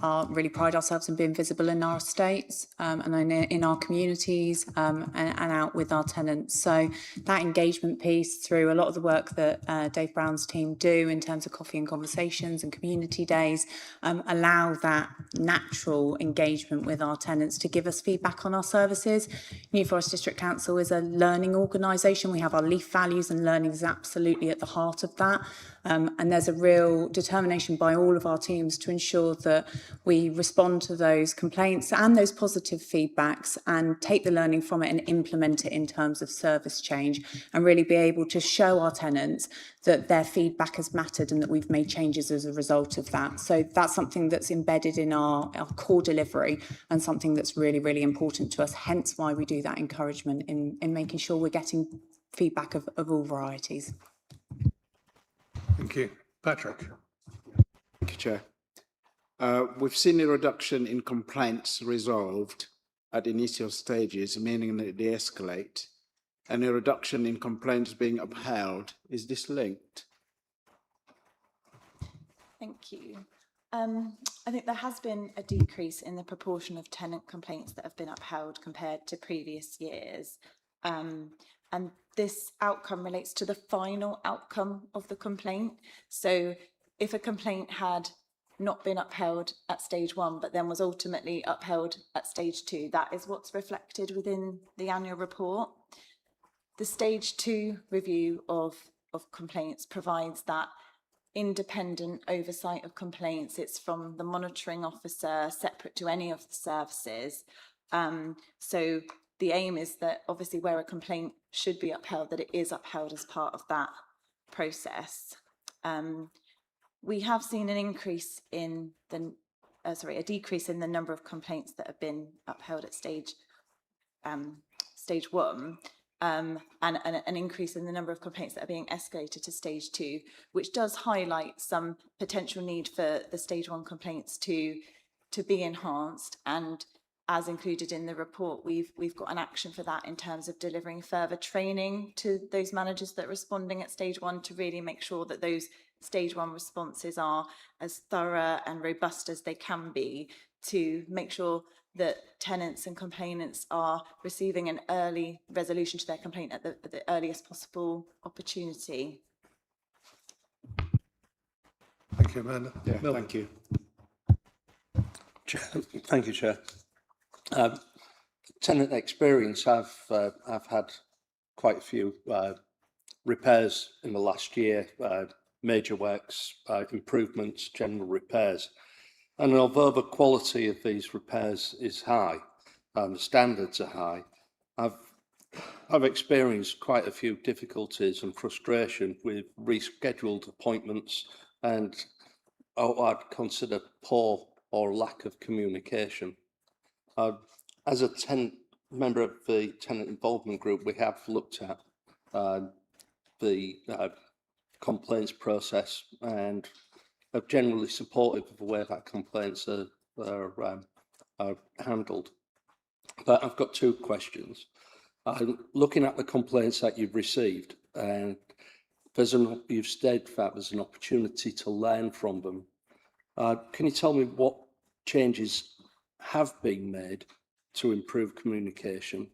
really pride ourselves in being visible in our estates and in our communities and out with our tenants. So that engagement piece through a lot of the work that Dave Brown's team do in terms of coffee and conversations and community days allow that natural engagement with our tenants to give us feedback on our services. New Forest District Council is a learning organisation. We have our LEAF values, and learning is absolutely at the heart of that. And there's a real determination by all of our teams to ensure that we respond to those complaints and those positive feedbacks and take the learning from it and implement it in terms of service change, and really be able to show our tenants that their feedback has mattered and that we've made changes as a result of that. So that's something that's embedded in our core delivery and something that's really, really important to us, hence why we do that encouragement in making sure we're getting feedback of all varieties. Thank you. Patrick. Thank you, Chair. We've seen a reduction in complaints resolved at initial stages, meaning that they escalate, and a reduction in complaints being upheld. Is this linked? Thank you. I think there has been a decrease in the proportion of tenant complaints that have been upheld compared to previous years. And this outcome relates to the final outcome of the complaint. So if a complaint had not been upheld at stage 1, but then was ultimately upheld at stage 2, that is what's reflected within the annual report. The stage 2 review of complaints provides that independent oversight of complaints. It's from the monitoring officer, separate to any of the services. So the aim is that obviously where a complaint should be upheld, that it is upheld as part of that process. We have seen an increase in the, a decrease in the number of complaints that have been upheld at stage 1, and an increase in the number of complaints that are being escalated to stage 2, which does highlight some potential need for the stage 1 complaints to be enhanced. And as included in the report, we've got an action for that in terms of delivering further training to those managers that are responding at stage 1 to really make sure that those stage 1 responses are as thorough and robust as they can be, to make sure that tenants and complainants are receiving an early resolution to their complaint at the earliest possible opportunity. Thank you, Amanda. Yeah, thank you. Thank you, Chair. Tenant experience, I've had quite a few repairs in the last year, major works, improvements, general repairs. And although the quality of these repairs is high, the standards are high, I've experienced quite a few difficulties and frustration with rescheduled appointments and what I'd consider poor or lack of communication. As a member of the tenant involvement group, we have looked at the complaints process and are generally supportive of the way that complaints are handled. But I've got two questions. Looking at the complaints that you've received, and you've stated that there's an opportunity to learn from them. Can you tell me what changes have been made to improve communication?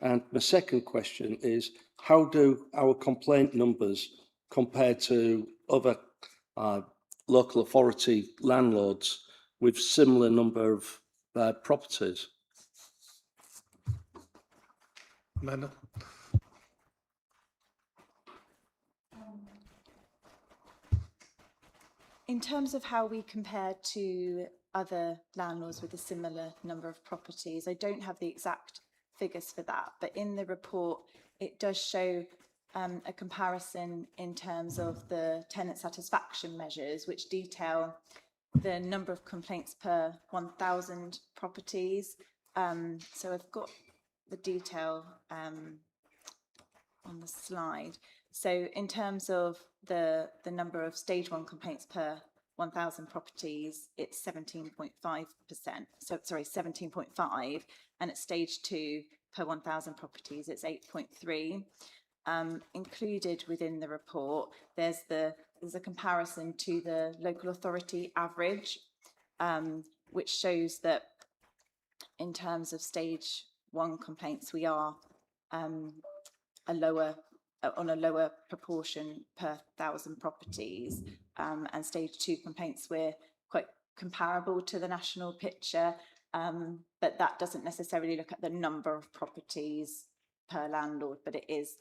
And my second question is, how do our complaint numbers compare to other local authority landlords with similar number of properties? Amanda. In terms of how we compare to other landlords with a similar number of properties, I don't have the exact figures for that, but in the report it does show a comparison in terms of the tenant satisfaction measures, which detail the number of complaints per 1,000 properties. So I've got the detail on the slide. So in terms of the number of stage 1 complaints per 1,000 properties, it's 17.5%. So sorry, 17.5, and at stage 2 per 1,000 properties, it's 8.3. Included within the report, there's a comparison to the local authority average. which shows that in terms of stage 1 complaints, we are on a lower proportion per 1,000 properties, and stage 2 complaints we're quite comparable to the national picture, but that doesn't necessarily look at the number of properties per landlord, but it is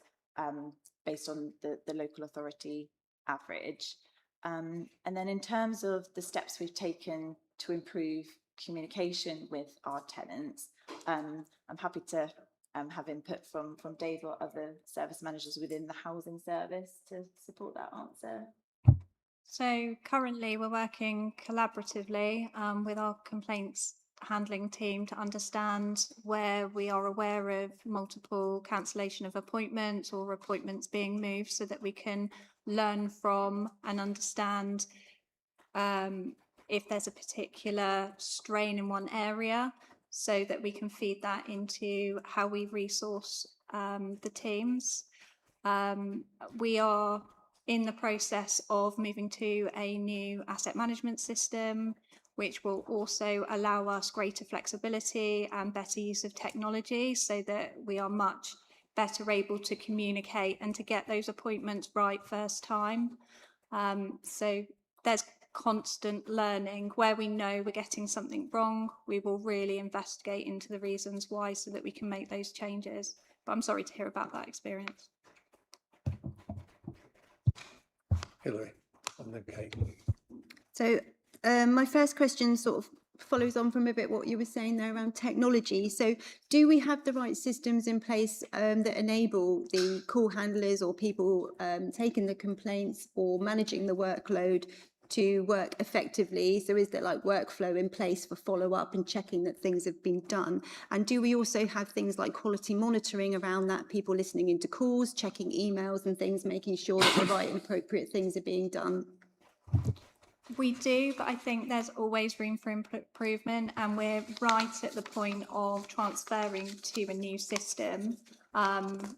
based on the local authority average. And then in terms of the steps we've taken to improve communication with our tenants, I'm happy to have input from Dave or other service managers within the housing service to support that answer. So currently we're working collaboratively with our complaints handling team to understand where we are aware of multiple cancellation of appointments or appointments being moved, so that we can learn from and understand if there's a particular strain in one area, so that we can feed that into how we resource the teams. We are in the process of moving to a new asset management system, which will also allow us greater flexibility and better use of technology, so that we are much better able to communicate and to get those appointments right first time. So there's constant learning. Where we know we're getting something wrong, we will really investigate into the reasons why, so that we can make those changes. But I'm sorry to hear about that experience. Hilary, and then Kate. So my first question sort of follows on from a bit what you were saying there around technology. So do we have the right systems in place that enable the call handlers or people taking the complaints or managing the workload to work effectively? So is there like workflow in place for follow-up and checking that things have been done? And do we also have things like quality monitoring around that, people listening into calls, checking emails and things, making sure that the right and appropriate things are being done? We do, but I think there's always room for improvement, and we're right at the point of transferring to a new system.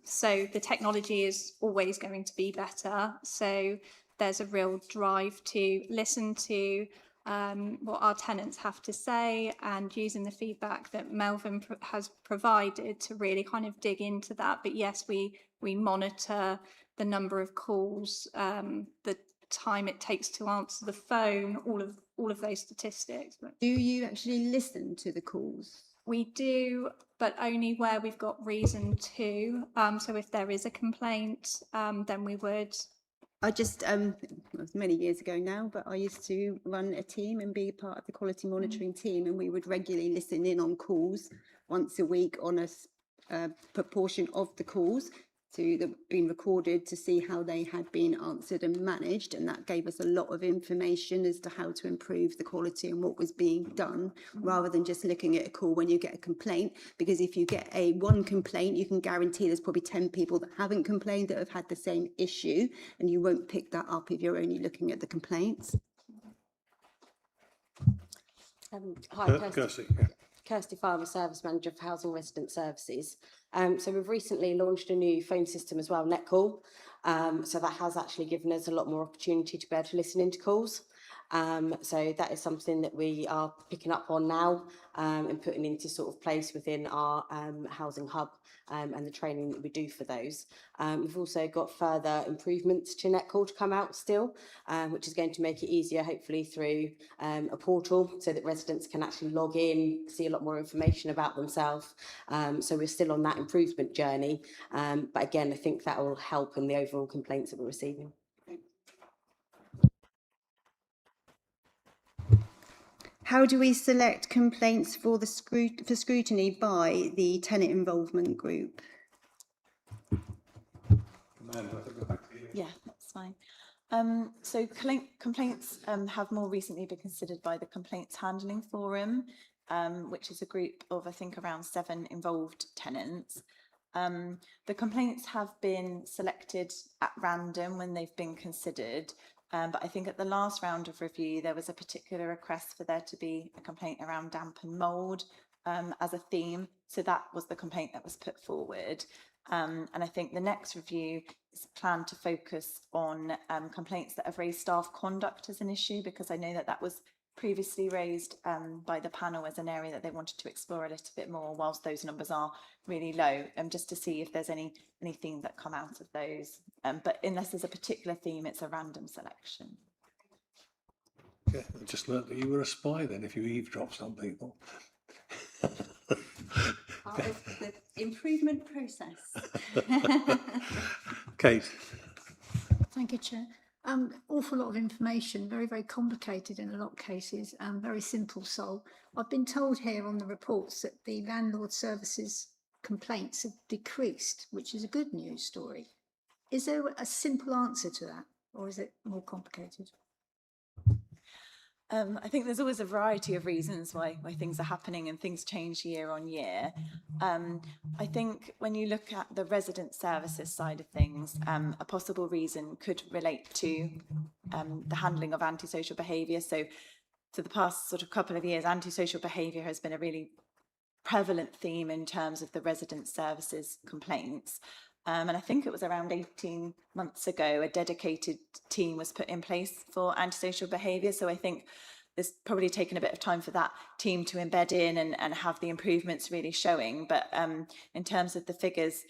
So the technology is always going to be better. So there's a real drive to listen to what our tenants have to say, and using the feedback that Melvin has provided to really kind of dig into that. But yes, we monitor the number of calls, the time it takes to answer the phone, all of those statistics. But do you actually listen to the calls? We do, but only where we've got reason to. So if there is a complaint, then we would. I just, it was many years ago now, but I used to run a team and be part of the quality monitoring team, and we would regularly listen in on calls once a week on a proportion of the calls that had been recorded to see how they had been answered and managed, and that gave us a lot of information as to how to improve the quality and what was being done, rather than just looking at a call when you get a complaint. Because if you get one complaint, you can guarantee there's probably 10 people that haven't complained that have had the same issue, and you won't pick that up if you're only looking at the complaints. Hi, Kirsty. Kirsty Farmer, Service Manager for Housing Resident Services. So we've recently launched a new phone system as well, NetCall. So that has actually given us a lot more opportunity to be able to listen into calls. So that is something that we are picking up on now and putting into sort of place within our housing hub and the training that we do for those. We've also got further improvements to NetCall to come out still, which is going to make it easier, hopefully through a portal, so that residents can actually log in, see a lot more information about themselves. So we're still on that improvement journey. But again, I think that will help in the overall complaints that we're receiving. How do we select complaints for scrutiny by the tenant involvement group? Yeah, that's fine. So complaints have more recently been considered by the Complaints Handling Forum, which is a group of, I think, around 7 involved tenants. The complaints have been selected at random when they've been considered. But I think at the last round of review, there was a particular request for there to be a complaint around damp and mould as a theme. So that was the complaint that was put forward. And I think the next review is planned to focus on complaints that have raised staff conduct as an issue, because I know that that was previously raised by the panel as an area that they wanted to explore a little bit more, whilst those numbers are really low, just to see if there's any themes that come out of those. But unless there's a particular theme, it's a random selection. Yeah, I just learnt that you were a spy then, if you eavesdropped on people. Part of the improvement process. Kate. Thank you, Chair. Awful lot of information, very, very complicated in a lot of cases, and very simple. So I've been told here on the reports that the landlord services complaints have decreased, which is a good news story. Is there a simple answer to that, or is it more complicated? I think there's always a variety of reasons why things are happening and things change year on year. I think when you look at the resident services side of things, a possible reason could relate to the handling of antisocial behaviour. So for the past sort of couple of years, antisocial behaviour has been a really prevalent theme in terms of the resident services complaints. And I think it was around 18 months ago, a dedicated team was put in place for antisocial behaviour. So I think there's probably taken a bit of time for that team to embed in and have the improvements really showing. But in terms of the figures,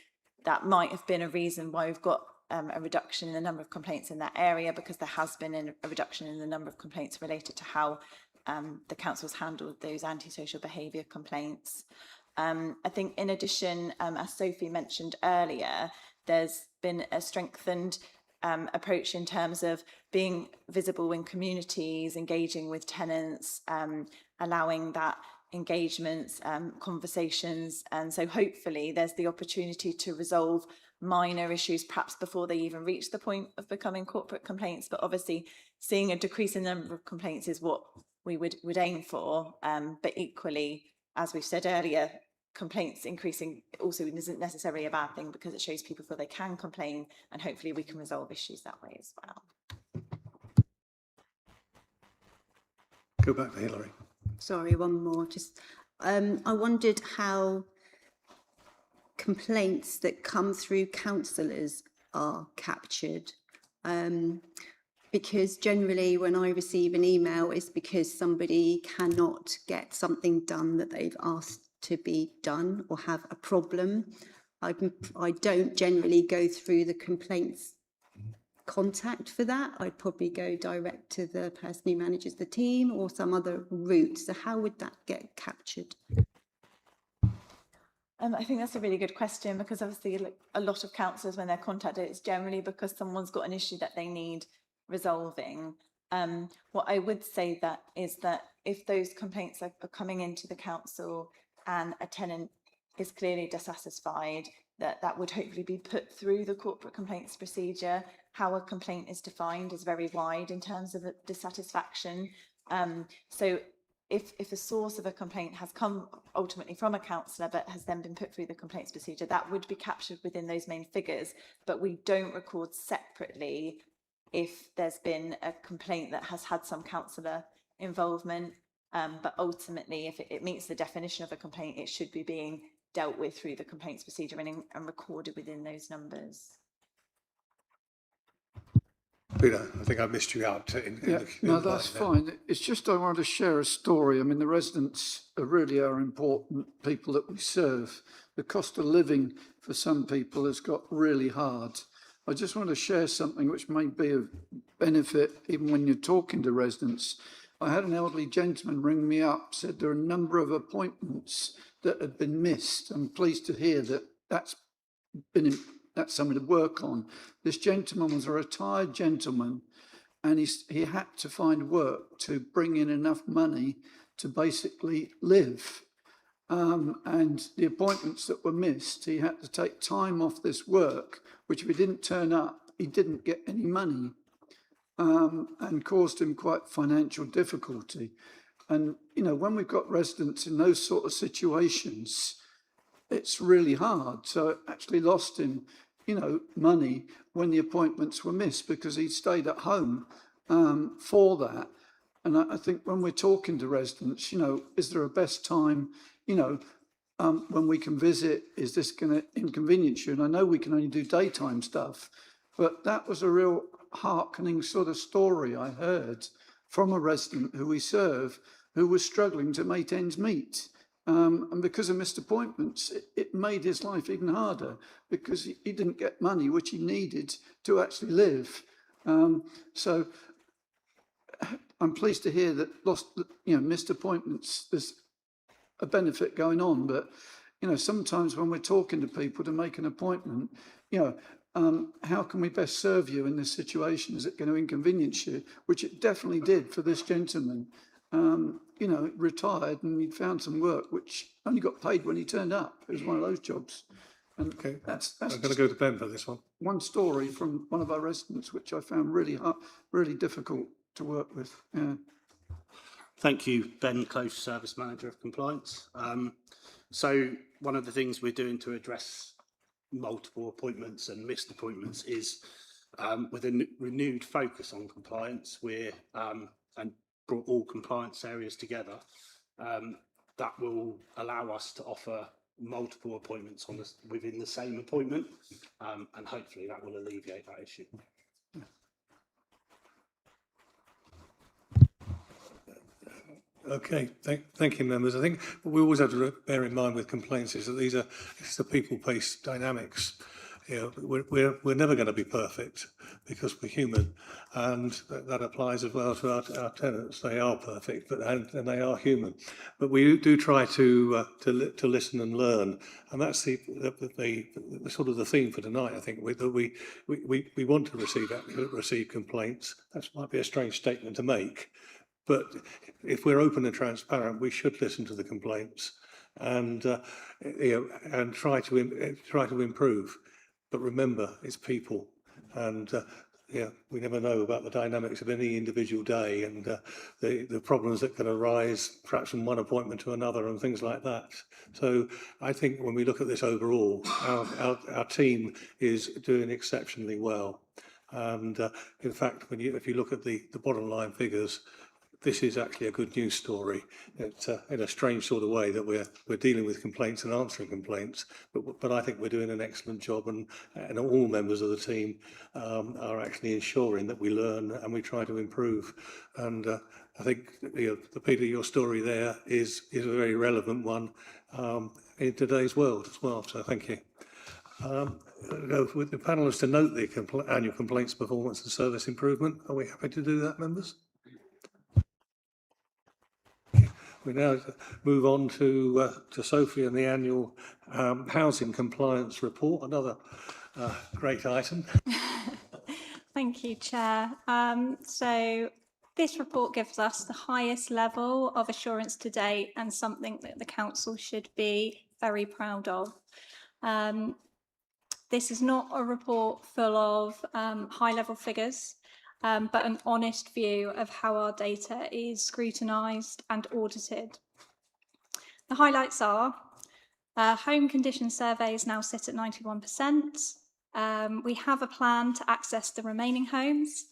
that might have been a reason why we've got a reduction in the number of complaints in that area, because there has been a reduction in the number of complaints related to how the council's handled those antisocial behaviour complaints. I think in addition, as Sophie mentioned earlier, there's been a strengthened approach in terms of being visible in communities, engaging with tenants, allowing that engagements, conversations. And so hopefully there's the opportunity to resolve minor issues, perhaps before they even reach the point of becoming corporate complaints. But obviously seeing a decrease in the number of complaints is what we would aim for. But equally, as we've said earlier, complaints increasing also isn't necessarily a bad thing, because it shows people feel they can complain, and hopefully we can resolve issues that way as well. Go back to Hilary. Sorry, one more. Just, I wondered how complaints that come through councillors are captured. Because generally when I receive an email, it's because somebody cannot get something done that they've asked to be done, or have a problem. I don't generally go through the complaints contact for that. I'd probably go direct to the person who manages the team or some other route. So how would that get captured? I think that's a really good question, because obviously a lot of councillors, when they're contacted, it's generally because someone's got an issue that they need resolving. What I would say that is that if those complaints are coming into the council and a tenant is clearly dissatisfied, that would hopefully be put through the corporate complaints procedure. How a complaint is defined is very wide in terms of dissatisfaction. So if the source of a complaint has come ultimately from a councillor but has then been put through the complaints procedure, that would be captured within those main figures. But we don't record separately if there's been a complaint that has had some councillor involvement. But ultimately, if it meets the definition of a complaint, it should be being dealt with through the complaints procedure and recorded within those numbers. Peter, I think I missed you out. No, that's fine. It's just I wanted to share a story. I mean, the residents are really important people that we serve. The cost of living for some people has got really hard. I just want to share something which may be of benefit even when you're talking to residents. I had an elderly gentleman ring me up, said there are a number of appointments that had been missed. I'm pleased to hear that that's something to work on. This gentleman was a retired gentleman, and he had to find work to bring in enough money to basically live. And the appointments that were missed, he had to take time off this work, which if he didn't turn up, he didn't get any money, and caused him quite financial difficulty. And, you know, when we've got residents in those sort of situations, it's really hard. So it actually lost him, you know, money when the appointments were missed because he stayed at home for that. And I think when we're talking to residents, you know, is there a best time, you know, when we can visit, is this going to inconvenience you? And I know we can only do daytime stuff, but that was a real heartening sort of story I heard from a resident who we serve who was struggling to make ends meet. And because of missed appointments, it made his life even harder because he didn't get money which he needed to actually live. So I'm pleased to hear that missed appointments, there's a benefit going on, but sometimes when we're talking to people to make an appointment, how can we best serve you in this situation? Is it going to inconvenience you? Which it definitely did for this gentleman. Retired and he'd found some work which only got paid when he turned up. It was one of those jobs. And okay, that's I'm going to go to Ben for this one. One story from one of our residents, which I found really hard, really difficult to work with. Yeah. Thank you, Ben Close, Service Manager of Compliance. So one of the things we're doing to address multiple appointments and missed appointments is with a renewed focus on compliance, and brought all compliance areas together. That will allow us to offer multiple appointments within the same appointment, and hopefully that will alleviate that issue. Okay, thank you, members. I think what we always have to bear in mind with complaints is that it's the people-based dynamics. We're never going to be perfect because we're human, and that applies as well to our tenants. They are perfect, and they are human. But we do try to listen and learn, and that's the sort of the theme for tonight. I think that we want to receive complaints. That might be a strange statement to make. But if we're open and transparent, we should listen to the complaints and try to improve. But remember, it's people, and we never know about the dynamics of any individual day and the problems that can arise, perhaps from one appointment to another, and things like that. So I think when we look at this overall, our team is doing exceptionally well. And in fact, if you look at the bottom line figures, this is actually a good news story. It's in a strange sort of way that we're dealing with complaints and answering complaints, but I think we're doing an excellent job, and all members of the team are actually ensuring that we learn and we try to improve. And I think Peter, your story there is a very relevant one in today's world as well. So thank you. With the panelists to note the annual complaints, performance and service improvement. Are we happy to do that, members? We now move on to Sophie and the annual housing compliance report, another great item. Thank you, Chair. So this report gives us the highest level of assurance to date and something that the Council should be very proud of. This is not a report full of high-level figures, but an honest view of how our data is scrutinised and audited. The highlights are home condition surveys now sit at 91%. We have a plan to access the remaining homes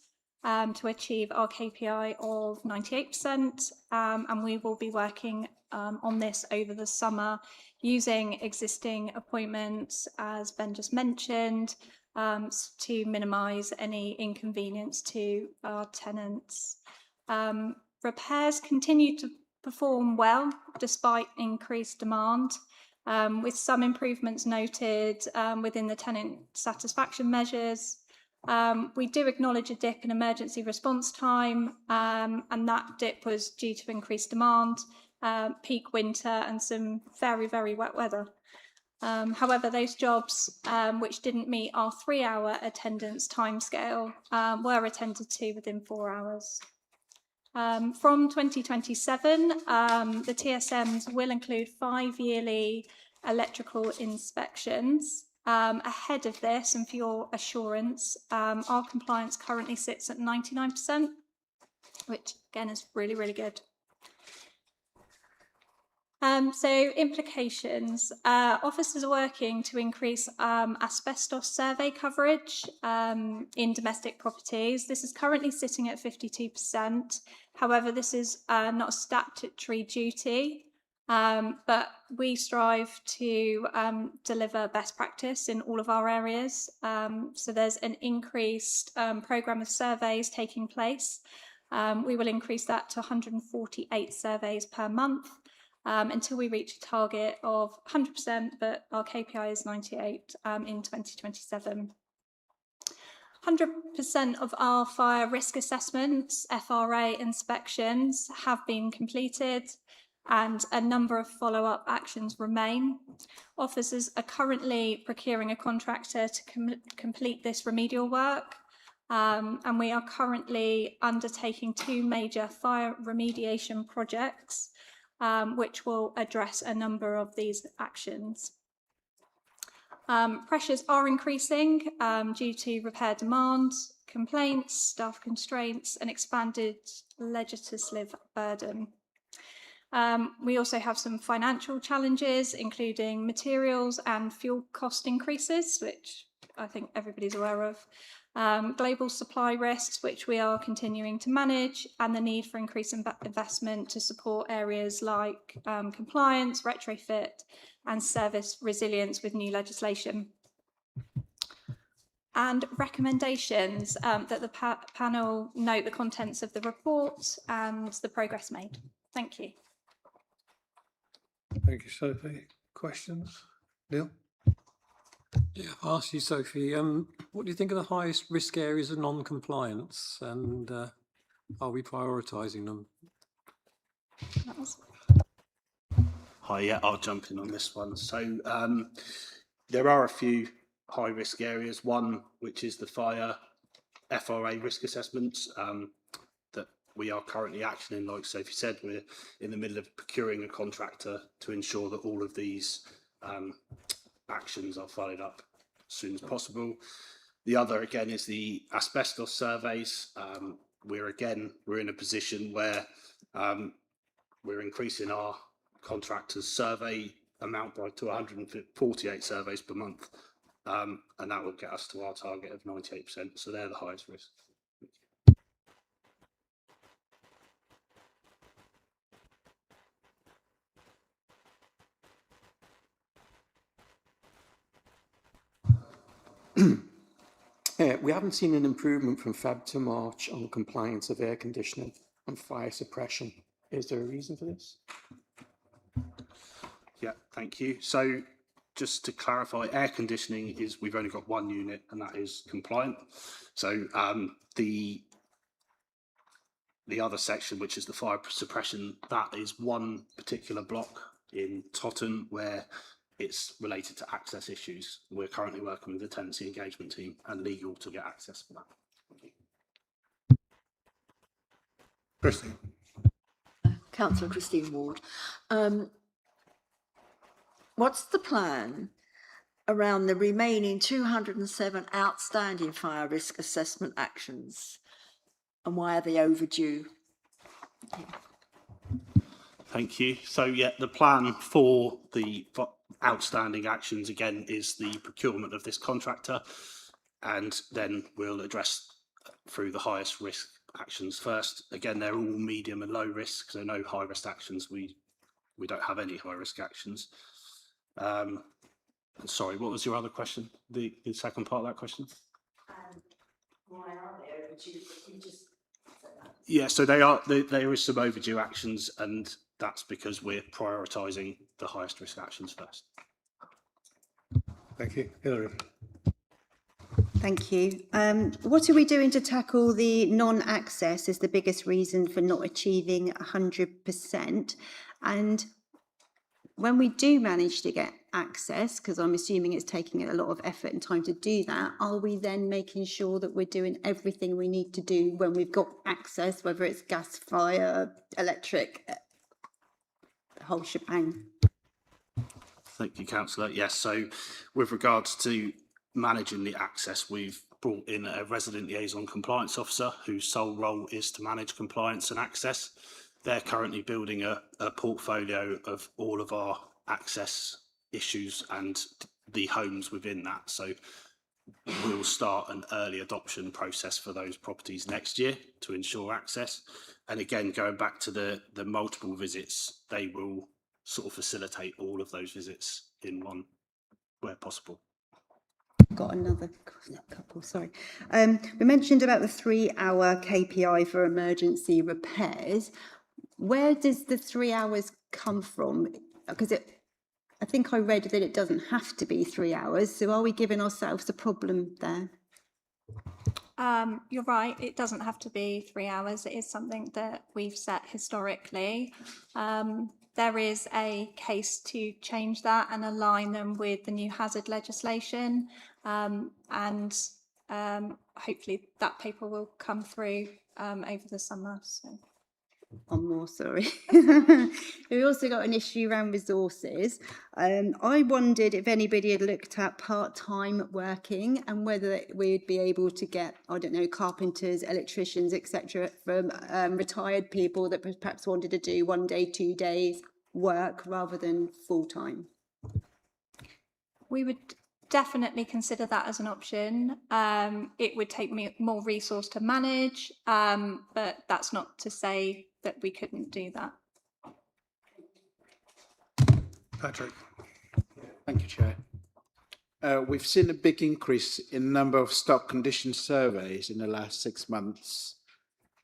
to achieve our KPI of 98%, and we will be working on this over the summer using existing appointments, as Ben just mentioned, to minimise any inconvenience to our tenants. Repairs continue to perform well despite increased demand, with some improvements noted within the tenant satisfaction measures. We do acknowledge a dip in emergency response time, and that dip was due to increased demand, peak winter and some very, very wet weather. However, those jobs which didn't meet our 3-hour attendance timescale were attended to within 4 hours. From 2027, the TSMs will include 5 yearly electrical inspections. Ahead of this, and for your assurance, our compliance currently sits at 99%, which again is really, really good. So implications. Officers are working to increase asbestos survey coverage in domestic properties. This is currently sitting at 52%. However, this is not a statutory duty, but we strive to deliver best practice in all of our areas. So there's an increased programme of surveys taking place. We will increase that to 148 surveys per month until we reach a target of 100%, but our KPI is 98 in 2027. 100% of our fire risk assessments, FRA inspections, have been completed, and a number of follow-up actions remain. Officers are currently procuring a contractor to complete this remedial work, and we are currently undertaking 2 major fire remediation projects, which will address a number of these actions. Pressures are increasing due to repair demand, complaints, staff constraints, and expanded legislative burden. We also have some financial challenges, including materials and fuel cost increases, which I think everybody's aware of, global supply risks, which we are continuing to manage, and the need for increased investment to support areas like compliance, retrofit, and service resilience with new legislation. And recommendations that the panel note the contents of the report and the progress made. Thank you. Thank you, Sophie. Questions? Neil? Yeah, I'll ask you, Sophie, what do you think are the highest risk areas of non-compliance, and are we prioritising them? Hi, yeah, I'll jump in on this one. So there are a few high risk areas. One, which is the fire FRA risk assessments that we are currently actioning. Like Sophie said, we're in the middle of procuring a contractor to ensure that all of these actions are followed up as soon as possible. The other, again, is the asbestos surveys. We're in a position where we're increasing our contractors' survey amount to 148 surveys per month, and that will get us to our target of 98%. So they're the highest risk. We haven't seen an improvement from Feb to March on compliance of air conditioning and fire suppression. Is there a reason for this? Yeah, thank you. So just to clarify, air conditioning is, we've only got 1 unit and that is compliant. So the other section, which is the fire suppression, that is one particular block in Totton where it's related to access issues. We're currently working with the tenancy engagement team and legal to get access for that. Christine. Councillor Christine Ward. What's the plan around the remaining 207 outstanding fire risk assessment actions, and why are they overdue? Thank you. So yeah, the plan for the outstanding actions again is the procurement of this contractor, and then we'll address through the highest risk actions first. Again, they're all medium and low risk, so no high risk actions. We don't have any high risk actions. Sorry, what was your other question? The second part of that question? Why are they overdue? You just said that. Yeah, so there is some overdue actions, and that's because we're prioritising the highest risk actions first. Thank you. Hilary. Thank you. What are we doing to tackle the non-access as the biggest reason for not achieving 100%? And when we do manage to get access, because I'm assuming it's taking a lot of effort and time to do that, are we then making sure that we're doing everything we need to do when we've got access, whether it's gas, fire, electric, the whole shebang? Thank you, Councillor. Yes, so with regards to managing the access, we've brought in a resident liaison compliance officer whose sole role is to manage compliance and access. They're currently building a portfolio of all of our access issues and the homes within that. So we'll start an early adoption process for those properties next year to ensure access. And again, going back to the multiple visits, they will sort of facilitate all of those visits in one where possible. got another couple, sorry. We mentioned about the 3-hour KPI for emergency repairs. Where does the 3 hours come from? Because I think I read that it doesn't have to be 3 hours. So are we giving ourselves a problem there? You're right, it doesn't have to be 3 hours. It is something that we've set historically. There is a case to change that and align them with the new hazard legislation. Hopefully that paper will come through over the summer. So. One more, sorry. We also got an issue around resources. I wondered if anybody had looked at part-time working and whether we'd be able to get, I don't know, carpenters, electricians, etc., from retired people that perhaps wanted to do 1 day, 2 days work rather than full-time. We would definitely consider that as an option. It would take more resource to manage, but that's not to say that we couldn't do that. Patrick. Thank you, Chair. We've seen a big increase in the number of stock condition surveys in the last 6 months.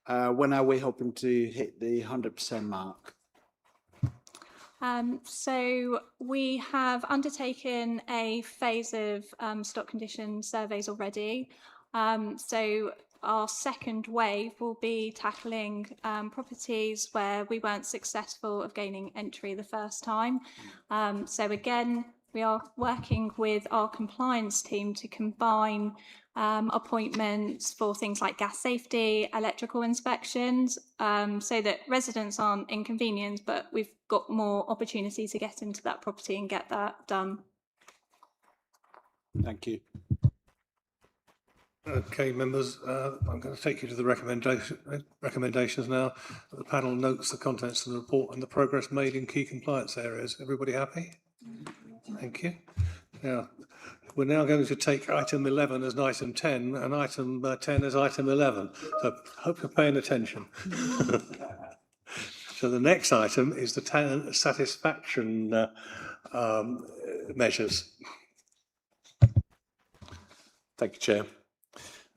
When are we hoping to hit the 100% mark? So we have undertaken a phase of stock condition surveys already. So our second wave will be tackling properties where we weren't successful of gaining entry the first time. So again, we are working with our compliance team to combine appointments for things like gas safety, electrical inspections, so that residents aren't inconvenienced, but we've got more opportunity to get into that property and get that done. Thank you. Okay, members, I'm going to take you to the recommendations now. The panel notes the contents of the report and the progress made in key compliance areas. Everybody happy? Thank you. Now, we're now going to take item 11 as item 10 and item 10 as item 11. So hope you're paying attention. So the next item is the tenant satisfaction measures. Thank you, Chair.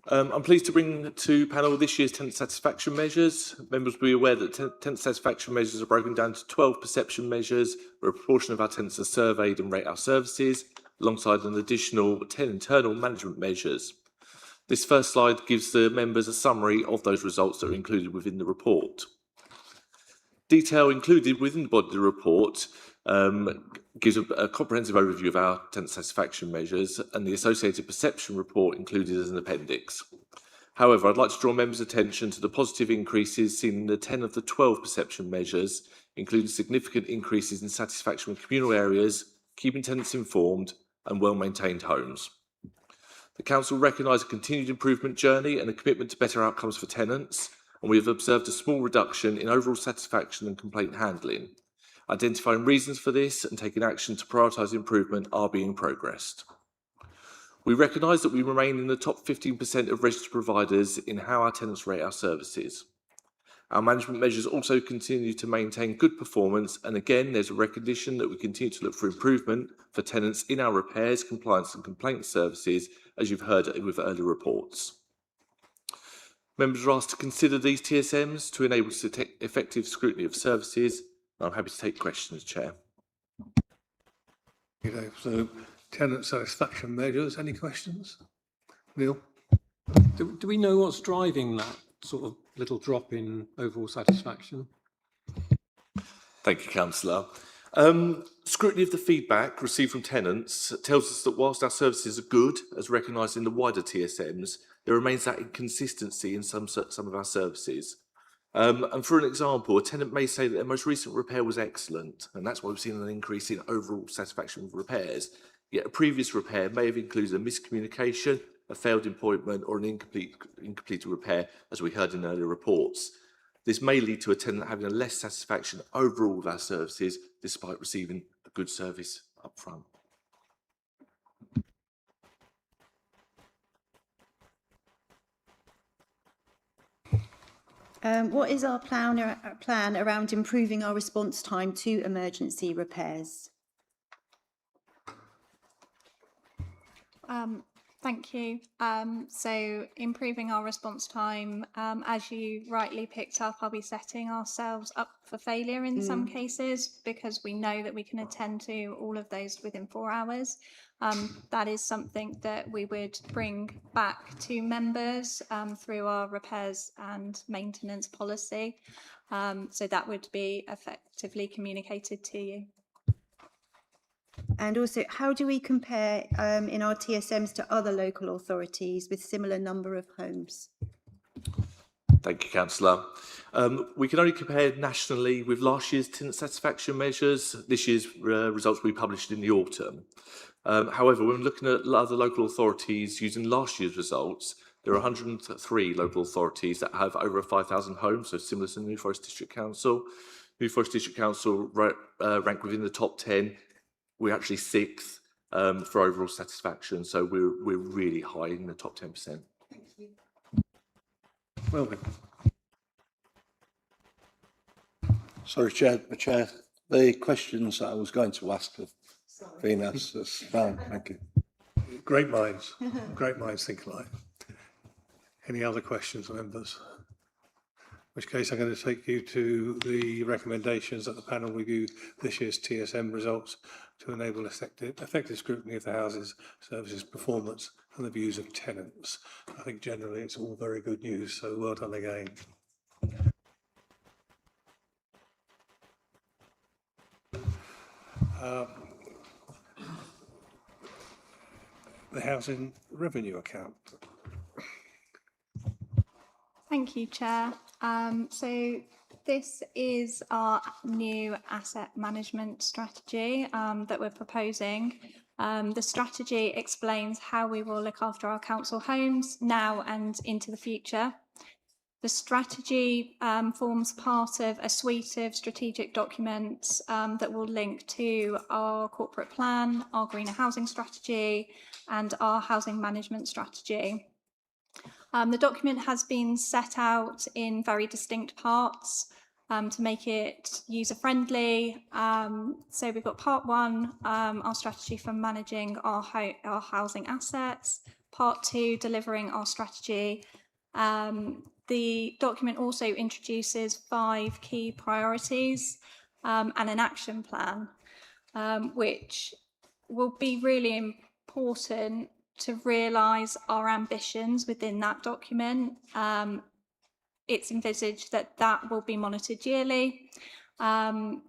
I'm pleased to bring to panel this year's tenant satisfaction measures. Members will be aware that tenant satisfaction measures are broken down to 12 perception measures, where a proportion of our tenants are surveyed and rate our services, alongside an additional 10 internal management measures. This first slide gives the members a summary of those results that are included within the report. Detail included within the body of the report gives a comprehensive overview of our tenant satisfaction measures and the associated perception report included as an appendix. However, I'd like to draw members' attention to the positive increases seen in the 10 of the 12 perception measures, including significant increases in satisfaction with communal areas, keeping tenants informed, and well-maintained homes. The Council recognise a continued improvement journey and a commitment to better outcomes for tenants, and we have observed a small reduction in overall satisfaction and complaint handling. Identifying reasons for this and taking action to prioritise improvement are being progressed. We recognise that we remain in the top 15% of registered providers in how our tenants rate our services. Our management measures also continue to maintain good performance, and again, there's a recognition that we continue to look for improvement for tenants in our repairs, compliance and complaint services, as you've heard with earlier reports. Members are asked to consider these TSMs to enable effective scrutiny of services. I'm happy to take questions, Chair. Okay, so tenant satisfaction measures, any questions? Neil? Do we know what's driving that sort of little drop in overall satisfaction? Thank you, Councillor. Scrutiny of the feedback received from tenants tells us that whilst our services are good, as recognised in the wider TSMs, there remains that inconsistency in some of our services. And for an example, a tenant may say that their most recent repair was excellent, and that's why we've seen an increase in overall satisfaction with repairs. Yet a previous repair may have included a miscommunication, a failed appointment, or an incomplete repair, as we heard in earlier reports. This may lead to a tenant having a less satisfaction overall with our services, despite receiving a good service up front. What is our plan around improving our response time to emergency repairs? Thank you. So improving our response time, as you rightly picked up, I'll be setting ourselves up for failure in some cases because we know that we can attend to all of those within 4 hours. That is something that we would bring back to members through our repairs and maintenance policy. So that would be effectively communicated to you. And also, how do we compare in our TSMs to other local authorities with similar number of homes? Thank you, Councillor. We can only compare nationally with last year's tenant satisfaction measures. This year's results will be published in the autumn. However, when looking at other local authorities using last year's results, there are 103 local authorities that have over 5,000 homes, so similar to the New Forest District Council. New Forest District Council rank within the top 10. We're actually 6th for overall satisfaction, so we're really high in the top 10%. Thank you. Melvin. Sorry, Chair. The questions that I was going to ask have been asked. That's fine. Thank you. Great minds think alike. Any other questions, members? In which case I'm going to take you to the recommendations that the panel review this year's TSM results to enable effective scrutiny of the houses services performance and the views of tenants. I think generally it's all very good news, so well done again. The housing revenue account. Thank you, Chair. So this is our new asset management strategy that we're proposing. The strategy explains how we will look after our council homes now and into the future. The strategy forms part of a suite of strategic documents that will link to our corporate plan, our greener housing strategy, and our housing management strategy. The document has been set out in very distinct parts to make it user-friendly. So we've got part 1, our strategy for managing our housing assets. Part 2, delivering our strategy. The document also introduces 5 key priorities and an action plan, which will be really important to realise our ambitions within that document. It's envisaged that will be monitored yearly, and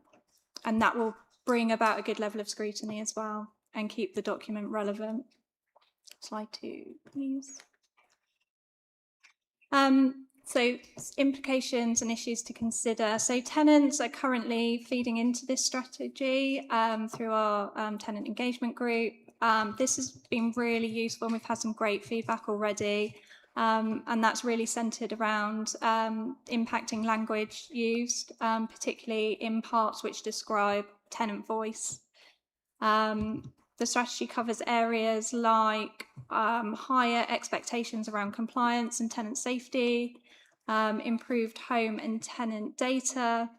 that will bring about a good level of scrutiny as well and keep the document relevant. Slide 2, please. So implications and issues to consider. So tenants are currently feeding into this strategy through our tenant engagement group. This has been really useful and we've had some great feedback already. And that's really centred around impacting language used, particularly in parts which describe tenant voice. The strategy covers areas like higher expectations around compliance and tenant safety, improved home and tenant data.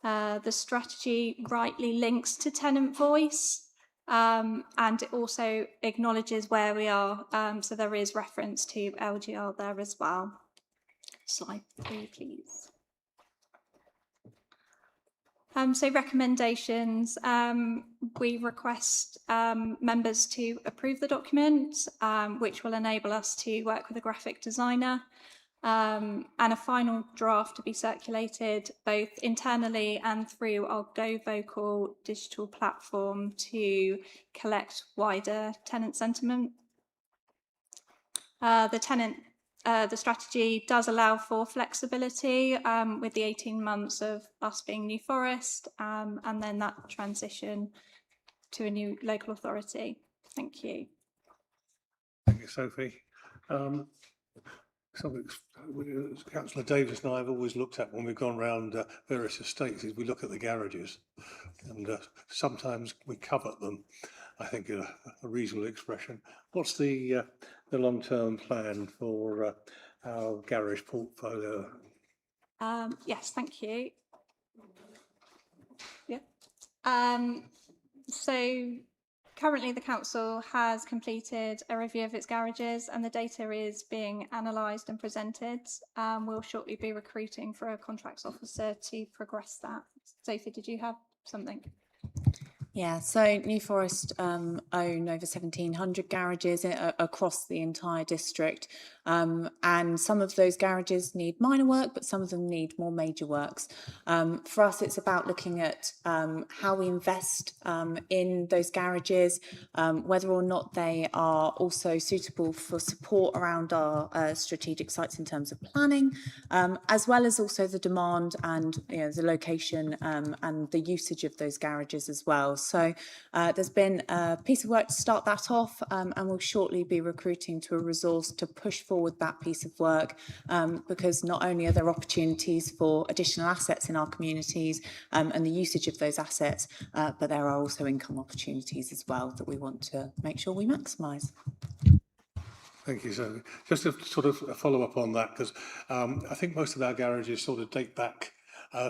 The strategy rightly links to tenant voice, and it also acknowledges where we are. So there is reference to LGR there as well. Slide 3, please. So recommendations, we request members to approve the document, which will enable us to work with a graphic designer, and a final draft to be circulated both internally and through our Go Vocal digital platform to collect wider tenant sentiment. The strategy does allow for flexibility with the 18 months of us being New Forest and then that transition to a new local authority. Thank you. Thank you, Sophie. Something Councillor Davis and I have always looked at when we've gone around various estates is we look at the garages, and sometimes we covet them. I think a reasonable expression. What's the long-term plan for our garage portfolio? Yes, thank you. Yeah. So Currently, the council has completed a review of its garages and the data is being analysed and presented. We'll shortly be recruiting for a contracts officer to progress that. Sophie, did you have something? Yeah, so New Forest own over 1,700 garages across the entire district, and some of those garages need minor work, but some of them need more major works. For us, it's about looking at how we invest in those garages, whether or not they are also suitable for support around our strategic sites in terms of planning, as well as also the demand and the location and the usage of those garages as well. So there's been a piece of work to start that off, and we'll shortly be recruiting to a resource to push forward that piece of work, because not only are there opportunities for additional assets in our communities and the usage of those assets, but there are also income opportunities as well that we want to make sure we maximise. Thank you, Zoe. Just to sort of follow up on that, because I think most of our garages sort of date back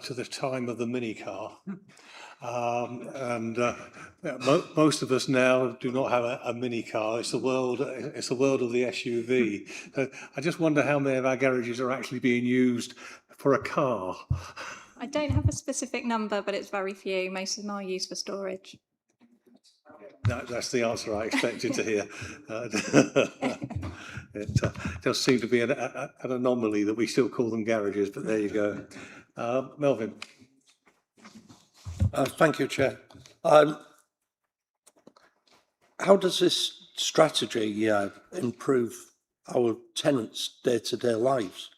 to the time of the mini car. Most of us now do not have a mini car. It's the world of the SUV. So I just wonder how many of our garages are actually being used for a car. I don't have a specific number, but it's very few. Most of them are used for storage. That's the answer I expected to hear. It does seem to be an anomaly that we still call them garages, but there you go. Melvin. Thank you, Chair. How does this strategy improve our tenants' day-to-day lives?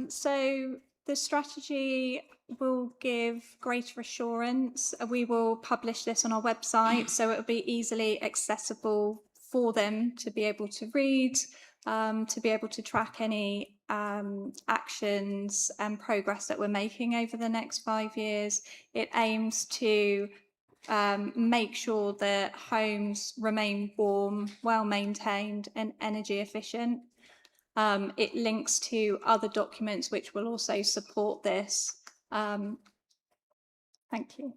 So the strategy will give greater assurance. We will publish this on our website, so it will be easily accessible for them to be able to read, to be able to track any actions and progress that we're making over the next 5 years. It aims to make sure that homes remain warm, well maintained and energy efficient. It links to other documents which will also support this. Thank you.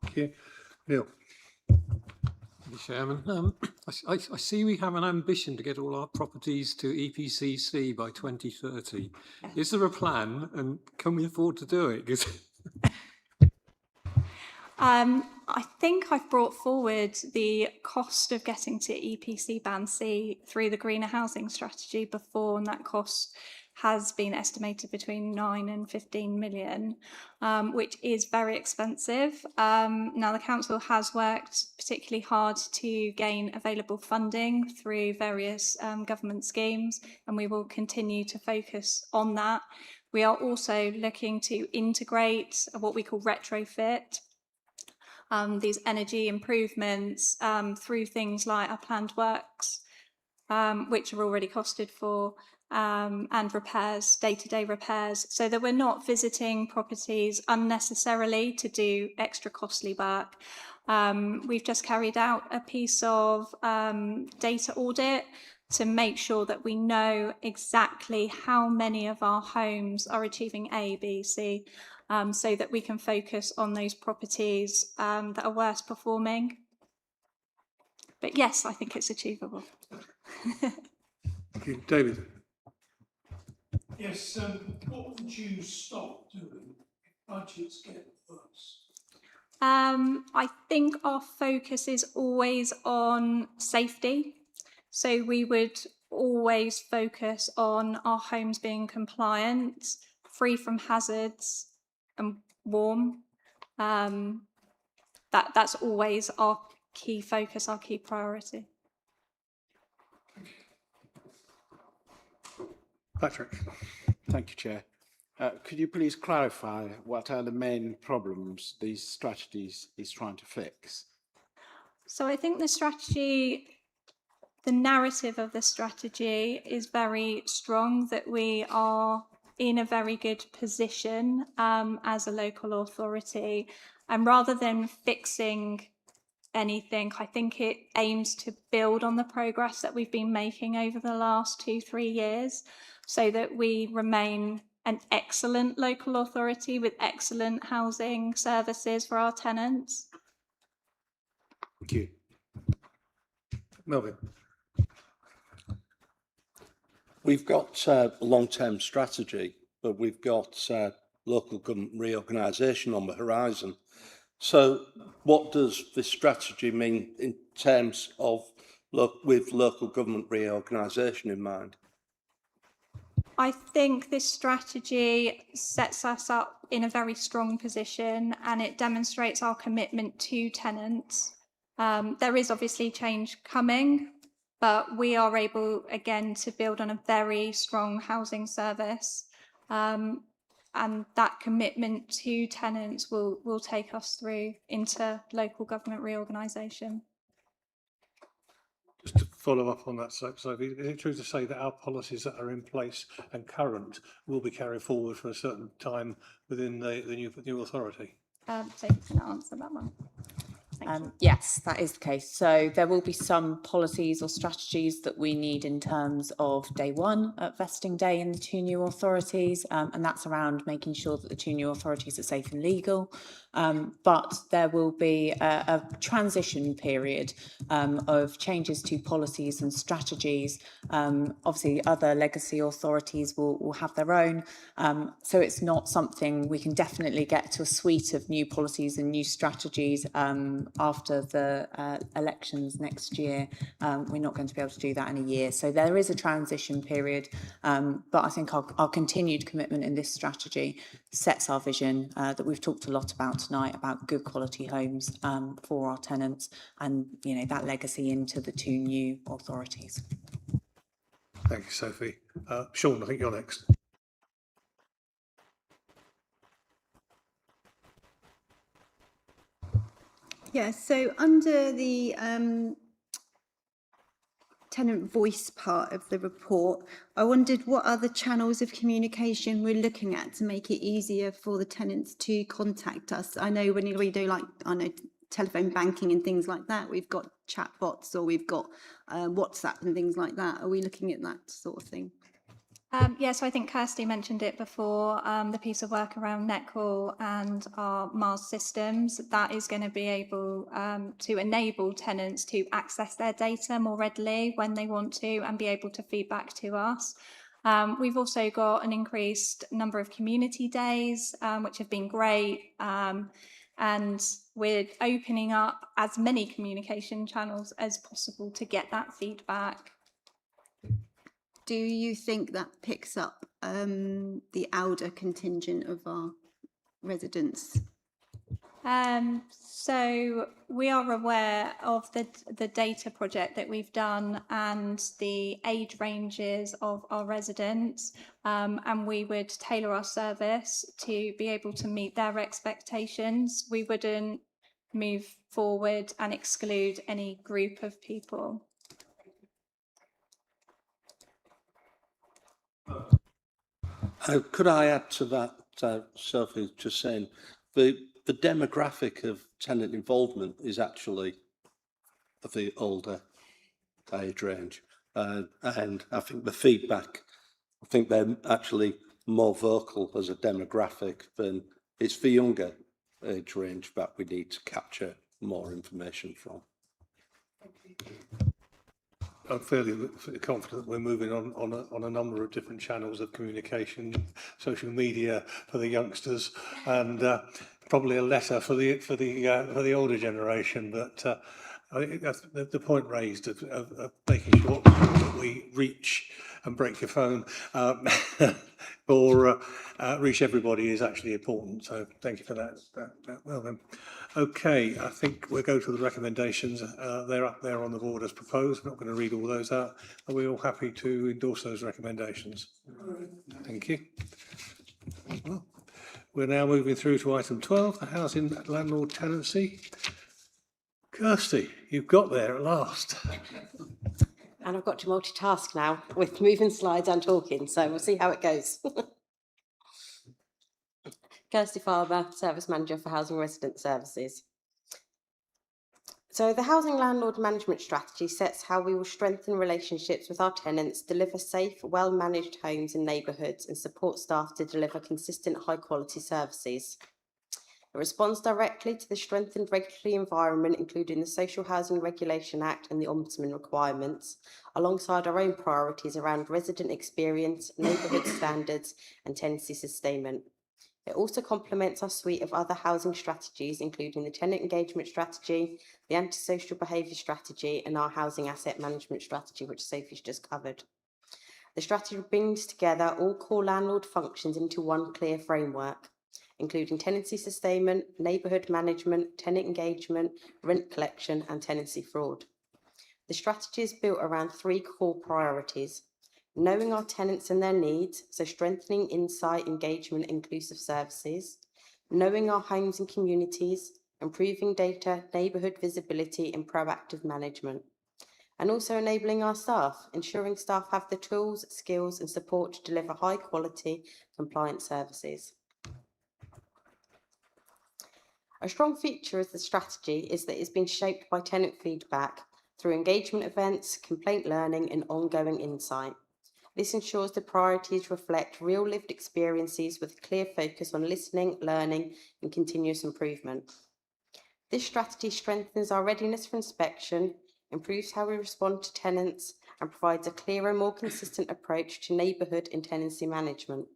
Thank you. Neil. Thank you, Chairman. I see we have an ambition to get all our properties to EPCC by 2030. Is there a plan, and can we afford to do it? I think I've brought forward the cost of getting to EPC Band C through the greener housing strategy before, and that cost has been estimated between 9 and 15 million, which is very expensive. Now, the council has worked particularly hard to gain available funding through various government schemes, and we will continue to focus on that. We are also looking to integrate what we call retrofit, these energy improvements through things like our planned works, which are already costed for, and repairs, day-to-day repairs, so that we're not visiting properties unnecessarily to do extra costly work. We've just carried out a piece of data audit to make sure that we know exactly how many of our homes are achieving A, B, C, so that we can focus on those properties that are worse performing. But yes, I think it's achievable. Thank you. David. Yes, what would you stop doing if budgets get worse? I think our focus is always on safety. So we would always focus on our homes being compliant, free from hazards and warm. That's always our key focus, our key priority. Patrick. Thank you, Chair. Could you please clarify what are the main problems these strategies is trying to fix? So I think the strategy, the narrative of the strategy is very strong, that we are in a very good position as a local authority. And rather than fixing anything, I think it aims to build on the progress that we've been making over the last 2-3 years, so that we remain an excellent local authority with excellent housing services for our tenants. Thank you. Melvin. We've got a long-term strategy, but we've got local government reorganisation on the horizon. So what does this strategy mean in terms of with local government reorganisation in mind? I think this strategy sets us up in a very strong position, and it demonstrates our commitment to tenants. There is obviously change coming, but we are able again to build on a very strong housing service. And that commitment to tenants will take us through into local government reorganisation. Just to follow up on that, Sophie, is it true to say that our policies that are in place and current will be carried forward for a certain time within the new authority? So you can answer that one. Yes, that is the case. So there will be some policies or strategies that we need in terms of day one at vesting day in the two new authorities, and that's around making sure that the two new authorities are safe and legal. But there will be a transition period of changes to policies and strategies. Obviously, other legacy authorities will have their own. So it's not something we can definitely get to a suite of new policies and new strategies after the elections next year. We're not going to be able to do that in a year. So there is a transition period, but I think our continued commitment in this strategy sets our vision that we've talked a lot about tonight, about good quality homes for our tenants, and that legacy into the two new authorities. Thank you, Sophie. Sean, I think you're next. Yeah, so under the tenant voice part of the report, I wondered what other channels of communication we're looking at to make it easier for the tenants to contact us. I know when we do telephone banking and things like that, we've got chatbots or we've got WhatsApp and things like that. Are we looking at that sort of thing? So I think Kirsty mentioned it before, the piece of work around Netcall and our Mars systems, that is going to be able to enable tenants to access their data more readily when they want to and be able to feed back to us. We've also got an increased number of community days, which have been great. And we're opening up as many communication channels as possible to get that feedback. Do you think that picks up the elder contingent of our residents? So we are aware of the data project that we've done and the age ranges of our residents, and we would tailor our service to be able to meet their expectations. We wouldn't move forward and exclude any group of people. Could I add to that, Sophie, just saying, the demographic of tenant involvement is actually of the older age range. And I think the feedback, I think they're actually more vocal as a demographic than it's the younger age range that we need to capture more information from. I'm fairly confident that we're moving on a number of different channels of communication, social media for the youngsters, and probably a letter for the older generation. But I think that's the point raised of making sure that we reach and break your phone or reach everybody is actually important. So thank you for that. Well then. Okay, I think we'll go to the recommendations. They're up there on the board as proposed. I'm not going to read all those out. Are we all happy to endorse those recommendations? Thank you. Well, we're now moving through to item 12, the housing landlord tenancy. Kirsty, you've got there at last. And I've got to multitask now with moving slides and talking, so we'll see how it goes. Kirsty Farber, Service Manager for Housing Resident Services. So the housing landlord management strategy sets how we will strengthen relationships with our tenants, deliver safe, well-managed homes and neighbourhoods, and support staff to deliver consistent, high-quality services. It responds directly to the strengthened regulatory environment, including the Social Housing Regulation Act and the Ombudsman requirements, alongside our own priorities around resident experience, neighbourhood standards and tenancy sustainment. It also complements our suite of other housing strategies, including the tenant engagement strategy, the antisocial behaviour strategy, and our housing asset management strategy, which Sophie's just covered. The strategy brings together all core landlord functions into one clear framework, including tenancy sustainment, neighbourhood management, tenant engagement, rent collection, and tenancy fraud. The strategy is built around three core priorities: knowing our tenants and their needs, so strengthening insight, engagement, inclusive services; knowing our homes and communities, improving data, neighbourhood visibility and proactive management; and also enabling our staff, ensuring staff have the tools, skills and support to deliver high quality, compliant services. A strong feature of the strategy is that it's been shaped by tenant feedback through engagement events, complaint learning and ongoing insight. This ensures the priorities reflect real lived experiences with a clear focus on listening, learning and continuous improvement. This strategy strengthens our readiness for inspection, improves how we respond to tenants and provides a clearer, more consistent approach to neighbourhood and tenancy management.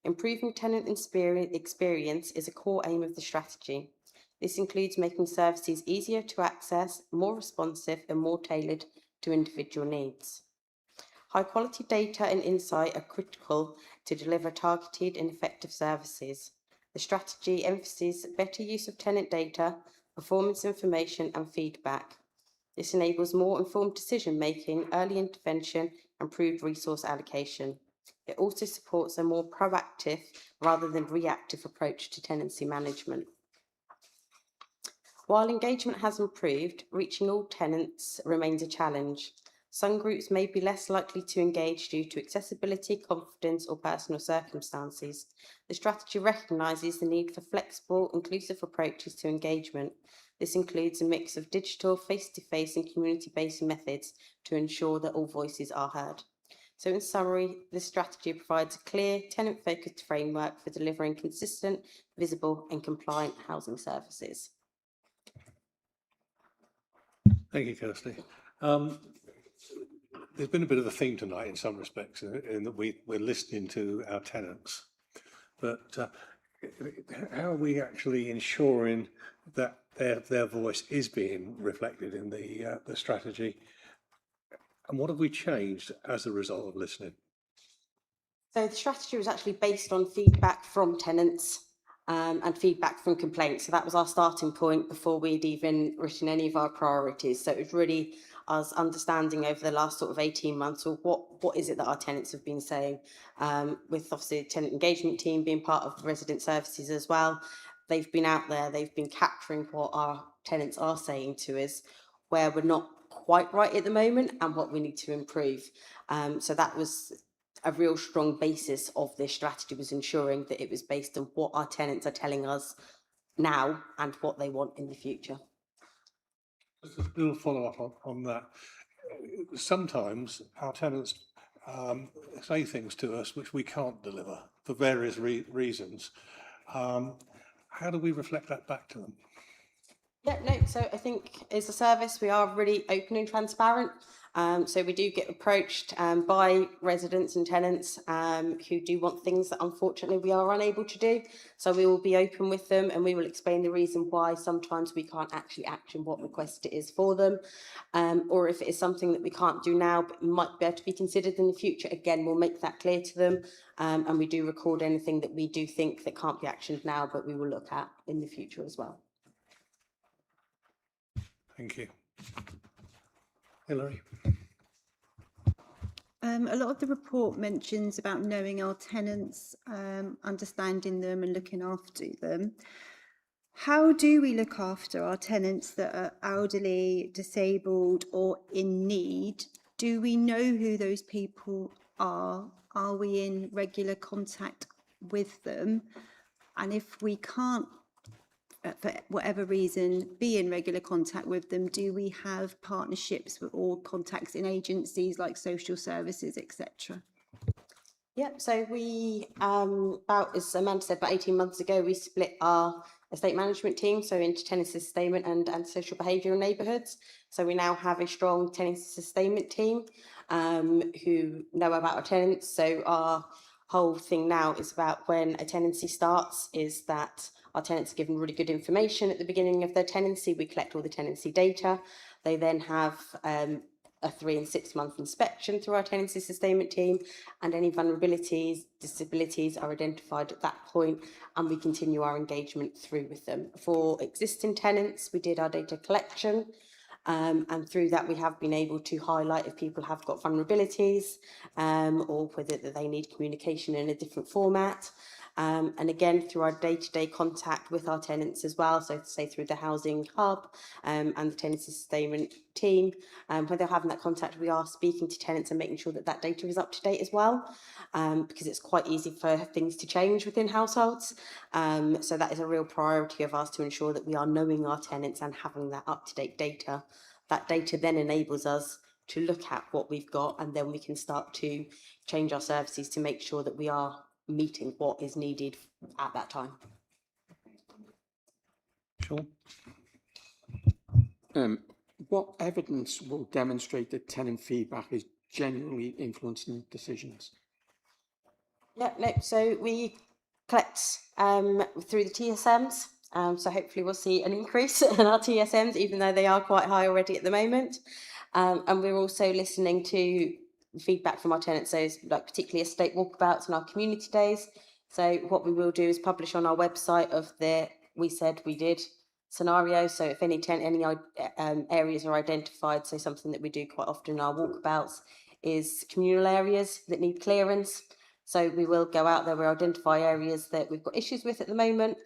Improving tenant experience is a core aim of the strategy. This includes making services easier to access, more responsive and more tailored to individual needs. High quality data and insight are critical to deliver targeted and effective services. The strategy emphasises better use of tenant data, performance information and feedback. This enables more informed decision making, early intervention and improved resource allocation. It also supports a more proactive rather than reactive approach to tenancy management. While engagement has improved, reaching all tenants remains a challenge. Some groups may be less likely to engage due to accessibility, confidence or personal circumstances. The strategy recognises the need for flexible, inclusive approaches to engagement. This includes a mix of digital, face-to-face and community-based methods to ensure that all voices are heard. So in summary, this strategy provides a clear, tenant-focused framework for delivering consistent, visible and compliant housing services. Thank you, Kirsty. There's been a bit of a theme tonight in some respects in that we're listening to our tenants, but how are we actually ensuring that their voice is being reflected in the strategy, and what have we changed as a result of listening? So the strategy was actually based on feedback from tenants and feedback from complaints. So that was our starting point before we'd even written any of our priorities. So it was really us understanding over the last sort of 18 months, or what is it that our tenants have been saying, with obviously the tenant engagement team being part of resident services as well. They've been out there, they've been capturing what our tenants are saying to us, where we're not quite right at the moment and what we need to improve. So that was a real strong basis of this strategy, was ensuring that it was based on what our tenants are telling us now and what they want in the future. Just a little follow-up on that. Sometimes our tenants say things to us which we can't deliver for various reasons. How do we reflect that back to them? Yeah, no, so I think as a service we are really open and transparent. So we do get approached by residents and tenants who do want things that unfortunately we are unable to do. So we will be open with them and we will explain the reason why sometimes we can't actually action what request it is for them. Or if it is something that we can't do now but might be able to be considered in the future, again, we'll make that clear to them. And we do record anything that we do think that can't be actioned now, but we will look at in the future as well. Thank you. Hilary. A lot of the report mentions about knowing our tenants, understanding them and looking after them. How do we look after our tenants that are elderly, disabled or in need? Do we know who those people are? Are we in regular contact with them? And if we can't for whatever reason, be in regular contact with them? Do we have partnerships with or contacts in agencies like social services, etc.? Yep, so we, about, as Amanda said, about 18 months ago, we split our estate management team, so into tenancy sustainment and social behaviour in neighbourhoods. So we now have a strong tenancy sustainment team who know about our tenants. So our whole thing now is about when a tenancy starts is that our tenants are given really good information at the beginning of their tenancy. We collect all the tenancy data. They then have a 3 and 6 month inspection through our tenancy sustainment team, and any vulnerabilities, disabilities are identified at that point, and we continue our engagement through with them. For existing tenants, we did our data collection, and through that we have been able to highlight if people have got vulnerabilities or whether they need communication in a different format. And again, through our day-to-day contact with our tenants as well, so say through the housing hub and the tenancy sustainment team, when they're having that contact, we are speaking to tenants and making sure that that data is up to date as well, because it's quite easy for things to change within households. So that is a real priority of ours, to ensure that we are knowing our tenants and having that up-to-date data. That data then enables us to look at what we've got, and then we can start to change our services to make sure that we are meeting what is needed at that time. Sure. What evidence will demonstrate that tenant feedback is genuinely influencing decisions? Yeah, no, so we collect through the TSMs, so hopefully we'll see an increase in our TSMs, even though they are quite high already at the moment. And we're also listening to feedback from our tenants, so like particularly estate walkabouts and our community days. So what we will do is publish on our website of the "we said we did" scenario. So if any areas are identified, so something that we do quite often in our walkabouts is communal areas that need clearance. So we will go out there, we'll identify areas that we've got issues with at the moment.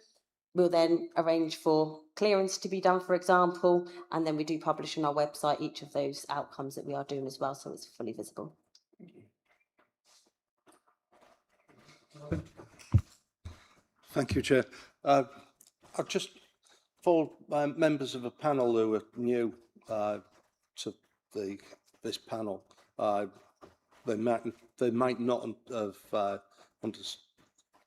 We'll then arrange for clearance to be done, for example, and then we do publish on our website each of those outcomes that we are doing as well, so it's fully visible. Thank you, Chair. I've just, for members of a panel who are new to this panel, they might not have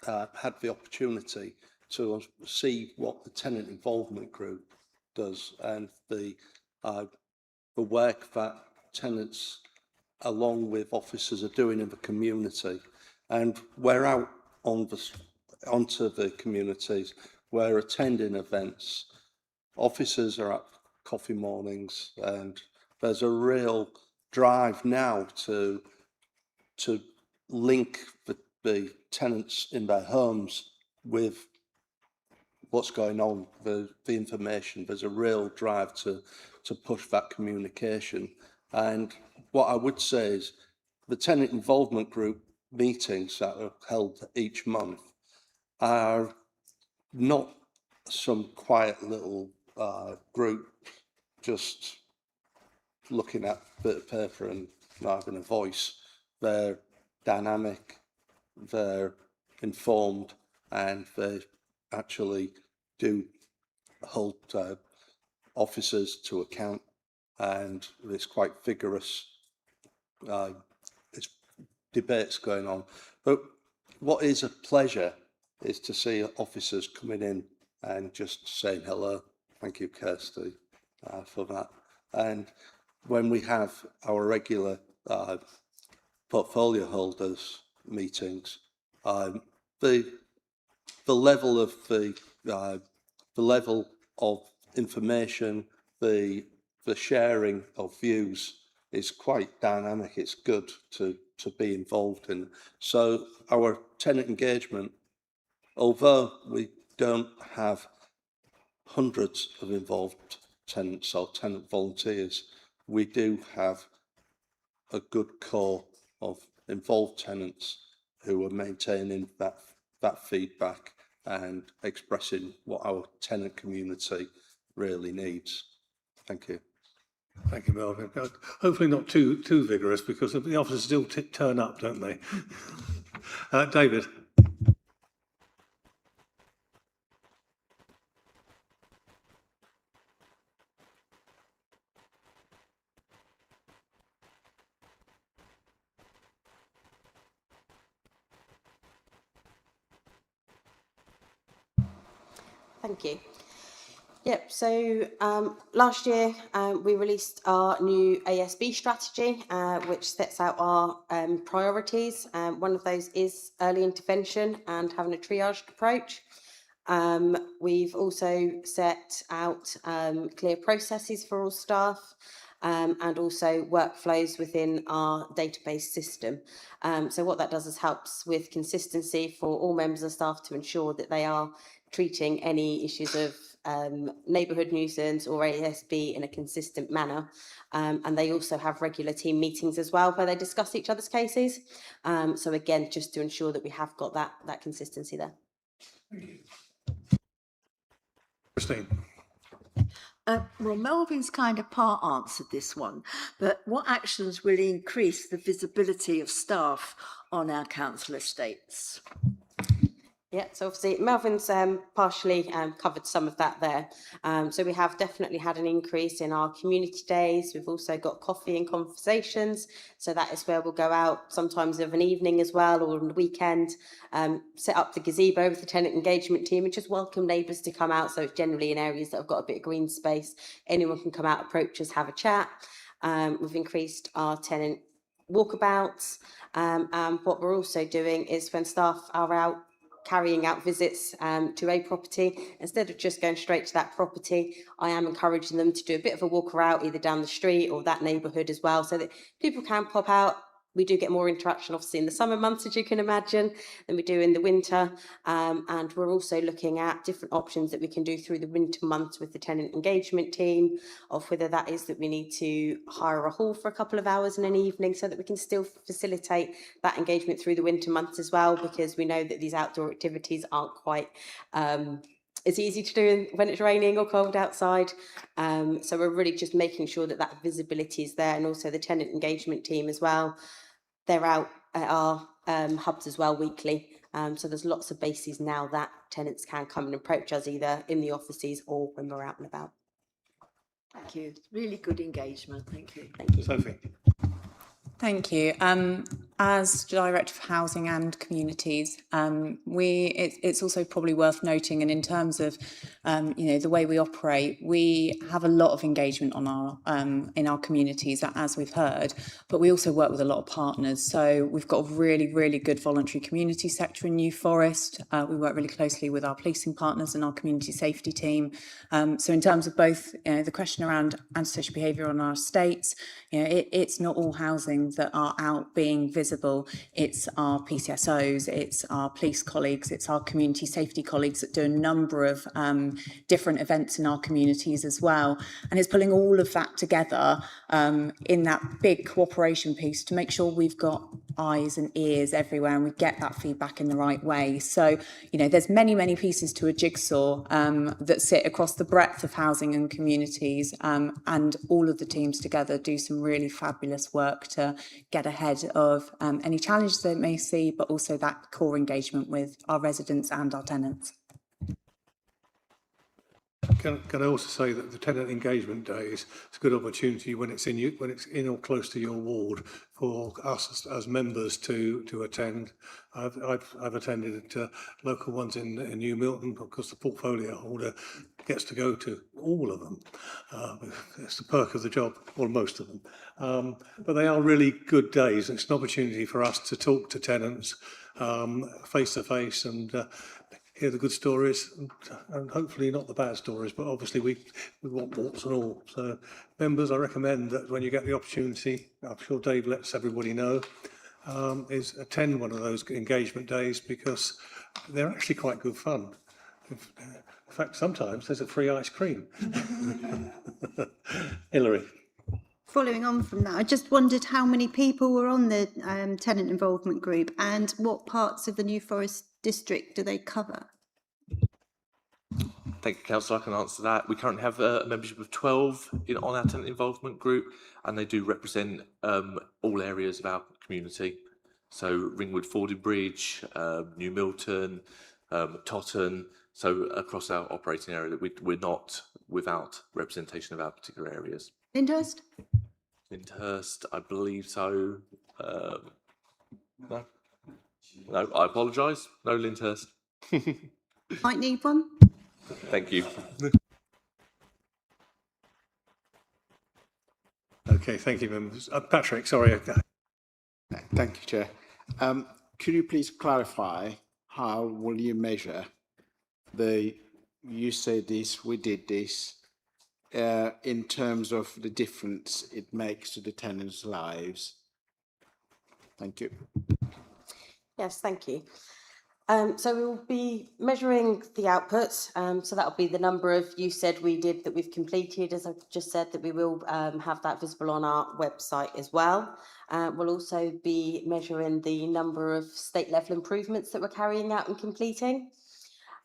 had the opportunity to see what the tenant involvement group does and the work that tenants, along with officers, are doing in the community. And we're out onto the communities, we're attending events, officers are at coffee mornings, and there's a real drive now to link the tenants in their homes with what's going on, the information. There's a real drive to push that communication. And what I would say is the tenant involvement group meetings that are held each month are not some quiet little group just looking at a bit of paper and not having a voice. They're dynamic, they're informed, and they actually do hold officers to account, and it's quite vigorous. It's debates going on, but what is a pleasure is to see officers coming in and just saying hello. Thank you, Kirsty, for that. And when we have our regular portfolio holders meetings, the level of the level of information, the sharing of views is quite dynamic. It's good to be involved in. So our tenant engagement, although we don't have hundreds of involved tenants or tenant volunteers, we do have a good core of involved tenants who are maintaining that feedback and expressing what our tenant community really needs. Thank you. Thank you, Melvin. Hopefully not too vigorous, because the officers still turn up, don't they? David. Thank you. Yep, so last year we released our new ASB strategy, which sets out our priorities. One of those is early intervention and having a triaged approach. We've also set out clear processes for all staff and also workflows within our database system. So what that does is helps with consistency for all members of staff to ensure that they are treating any issues of neighbourhood nuisance or ASB in a consistent manner. And they also have regular team meetings as well where they discuss each other's cases. So again, just to ensure that we have got that consistency there. Thank you. Christine. Well, Melvin's kind of part answered this one, but what actions will increase the visibility of staff on our council estates? Yeah, so obviously Melvin's partially covered some of that there. So we have definitely had an increase in our community days. We've also got coffee and conversations. So that is where we'll go out sometimes of an evening as well, or on the weekend, set up the gazebo with the tenant engagement team and just welcome neighbours to come out. So it's generally in areas that have got a bit of green space. Anyone can come out, approach us, have a chat. We've increased our tenant walkabouts. And what we're also doing is when staff are out carrying out visits to a property, instead of just going straight to that property, I am encouraging them to do a bit of a walk around either down the street or that neighbourhood as well, so that people can pop out. We do get more interaction, obviously, in the summer months, as you can imagine, than we do in the winter. And we're also looking at different options that we can do through the winter months with the tenant engagement team, of whether that is that we need to hire a hall for a couple of hours in an evening so that we can still facilitate that engagement through the winter months as well, because we know that these outdoor activities aren't quite it's easy to do when it's raining or cold outside. So we're really just making sure that that visibility is there, and also the tenant engagement team as well. They're out at our hubs as well weekly. So there's lots of bases now that tenants can come and approach us either in the offices or when we're out and about. Thank you. Really good engagement. Thank you. Thank you. Sophie. Thank you. As Director for Housing and Communities, it's also probably worth noting, and in terms of the way we operate, we have a lot of engagement on our in our communities, as we've heard, but we also work with a lot of partners. So we've got a really, really good voluntary community sector in New Forest. We work really closely with our policing partners and our community safety team. So in terms of both the question around antisocial behaviour on our estates, it's not all housing that are out being visible. It's our PCSOs, it's our police colleagues, it's our community safety colleagues that do a number of different events in our communities as well. And it's pulling all of that together in that big cooperation piece to make sure we've got eyes and ears everywhere and we get that feedback in the right way. So, there's many, many pieces to a jigsaw that sit across the breadth of housing and communities, and all of the teams together do some really fabulous work to get ahead of any challenges they may see, but also that core engagement with our residents and our tenants. Can I also say that the tenant engagement days is a good opportunity when it's in or close to your ward for us as members to attend. I've attended local ones in New Milton, because the portfolio holder gets to go to all of them. It's the perk of the job, or most of them. But they are really good days. It's an opportunity for us to talk to tenants face to face and hear the good stories and hopefully not the bad stories, but obviously we want warts and all. So members, I recommend that when you get the opportunity, I'm sure Dave lets everybody know, is attend one of those engagement days, because they're actually quite good fun. In fact, sometimes there's a free ice cream. Hilary. Following on from that, I just wondered how many people were on the tenant involvement group and what parts of the New Forest district do they cover? Thank you, Councillor. I can answer that. We currently have a membership of 12 on our tenant involvement group, and they do represent all areas of our community. So Ringwood, Fordingbridge, New Milton, Totton. So across our operating area, that we're not without representation of our particular areas. Lyndhurst? Lyndhurst, I believe so. No, I apologise. No Lyndhurst. Might need one. Thank you. Okay, thank you, members. Patrick, sorry. Thank you, Chair. Could you please clarify how will you measure you say this, we did this, in terms of the difference it makes to the tenants' lives? Thank you. Yes, thank you. So we will be measuring the outputs. So that will be the number of you said we did that we've completed, as I've just said, that we will have that visible on our website as well. We'll also be measuring the number of state level improvements that we're carrying out and completing.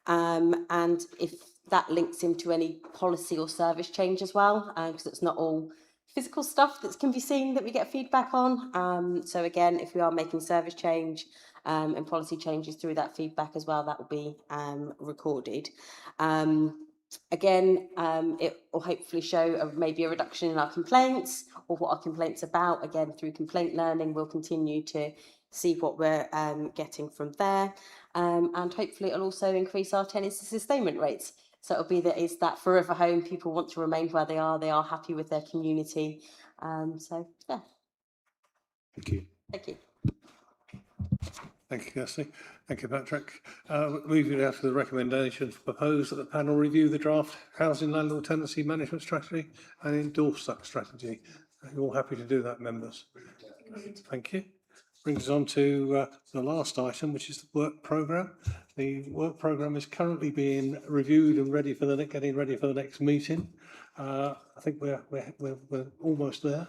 And if that links into any policy or service change as well, because it's not all physical stuff that can be seen that we get feedback on. So again, if we are making service change and policy changes through that feedback as well, that will be recorded. Again, it will hopefully show maybe a reduction in our complaints or what our complaints about. Again, through complaint learning, we'll continue to see what we're getting from there. And hopefully it'll also increase our tenancy sustainment rates. So it'll be that it's that forever home. People want to remain where they are happy with their community. So yeah. Thank you. Thank you. Thank you, Kirsty. Thank you, Patrick. Moving now to the recommendations proposed that the panel review the draft housing landlord tenancy management strategy and endorse that strategy. Are you all happy to do that, members? Thank you. Brings us on to the last item, which is the work programme. The work programme is currently being reviewed and ready for getting ready for the next meeting. I think we're almost there.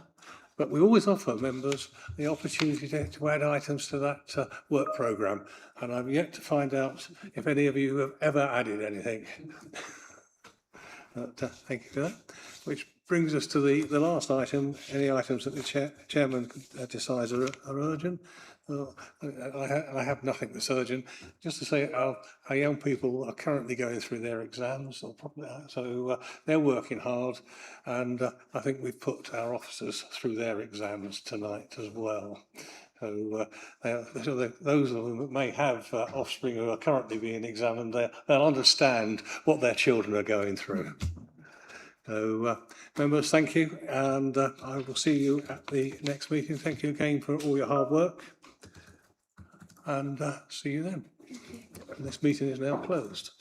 But we always offer members the opportunity to add items to that work programme. And I've yet to find out if any of you have ever added anything. Thank you for that. Which brings us to the last item, any items that the chairman decides are urgent. I have nothing that's urgent. Just to say our young people are currently going through their exams, or probably, so they're working hard, and I think we've put our officers through their exams tonight as well. So those of them that may have offspring who are currently being examined, they'll understand what their children are going through. So, members, thank you, and I will see you at the next meeting. Thank you again for all your hard work, and see you then. This meeting is now closed.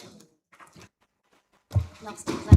Last exam.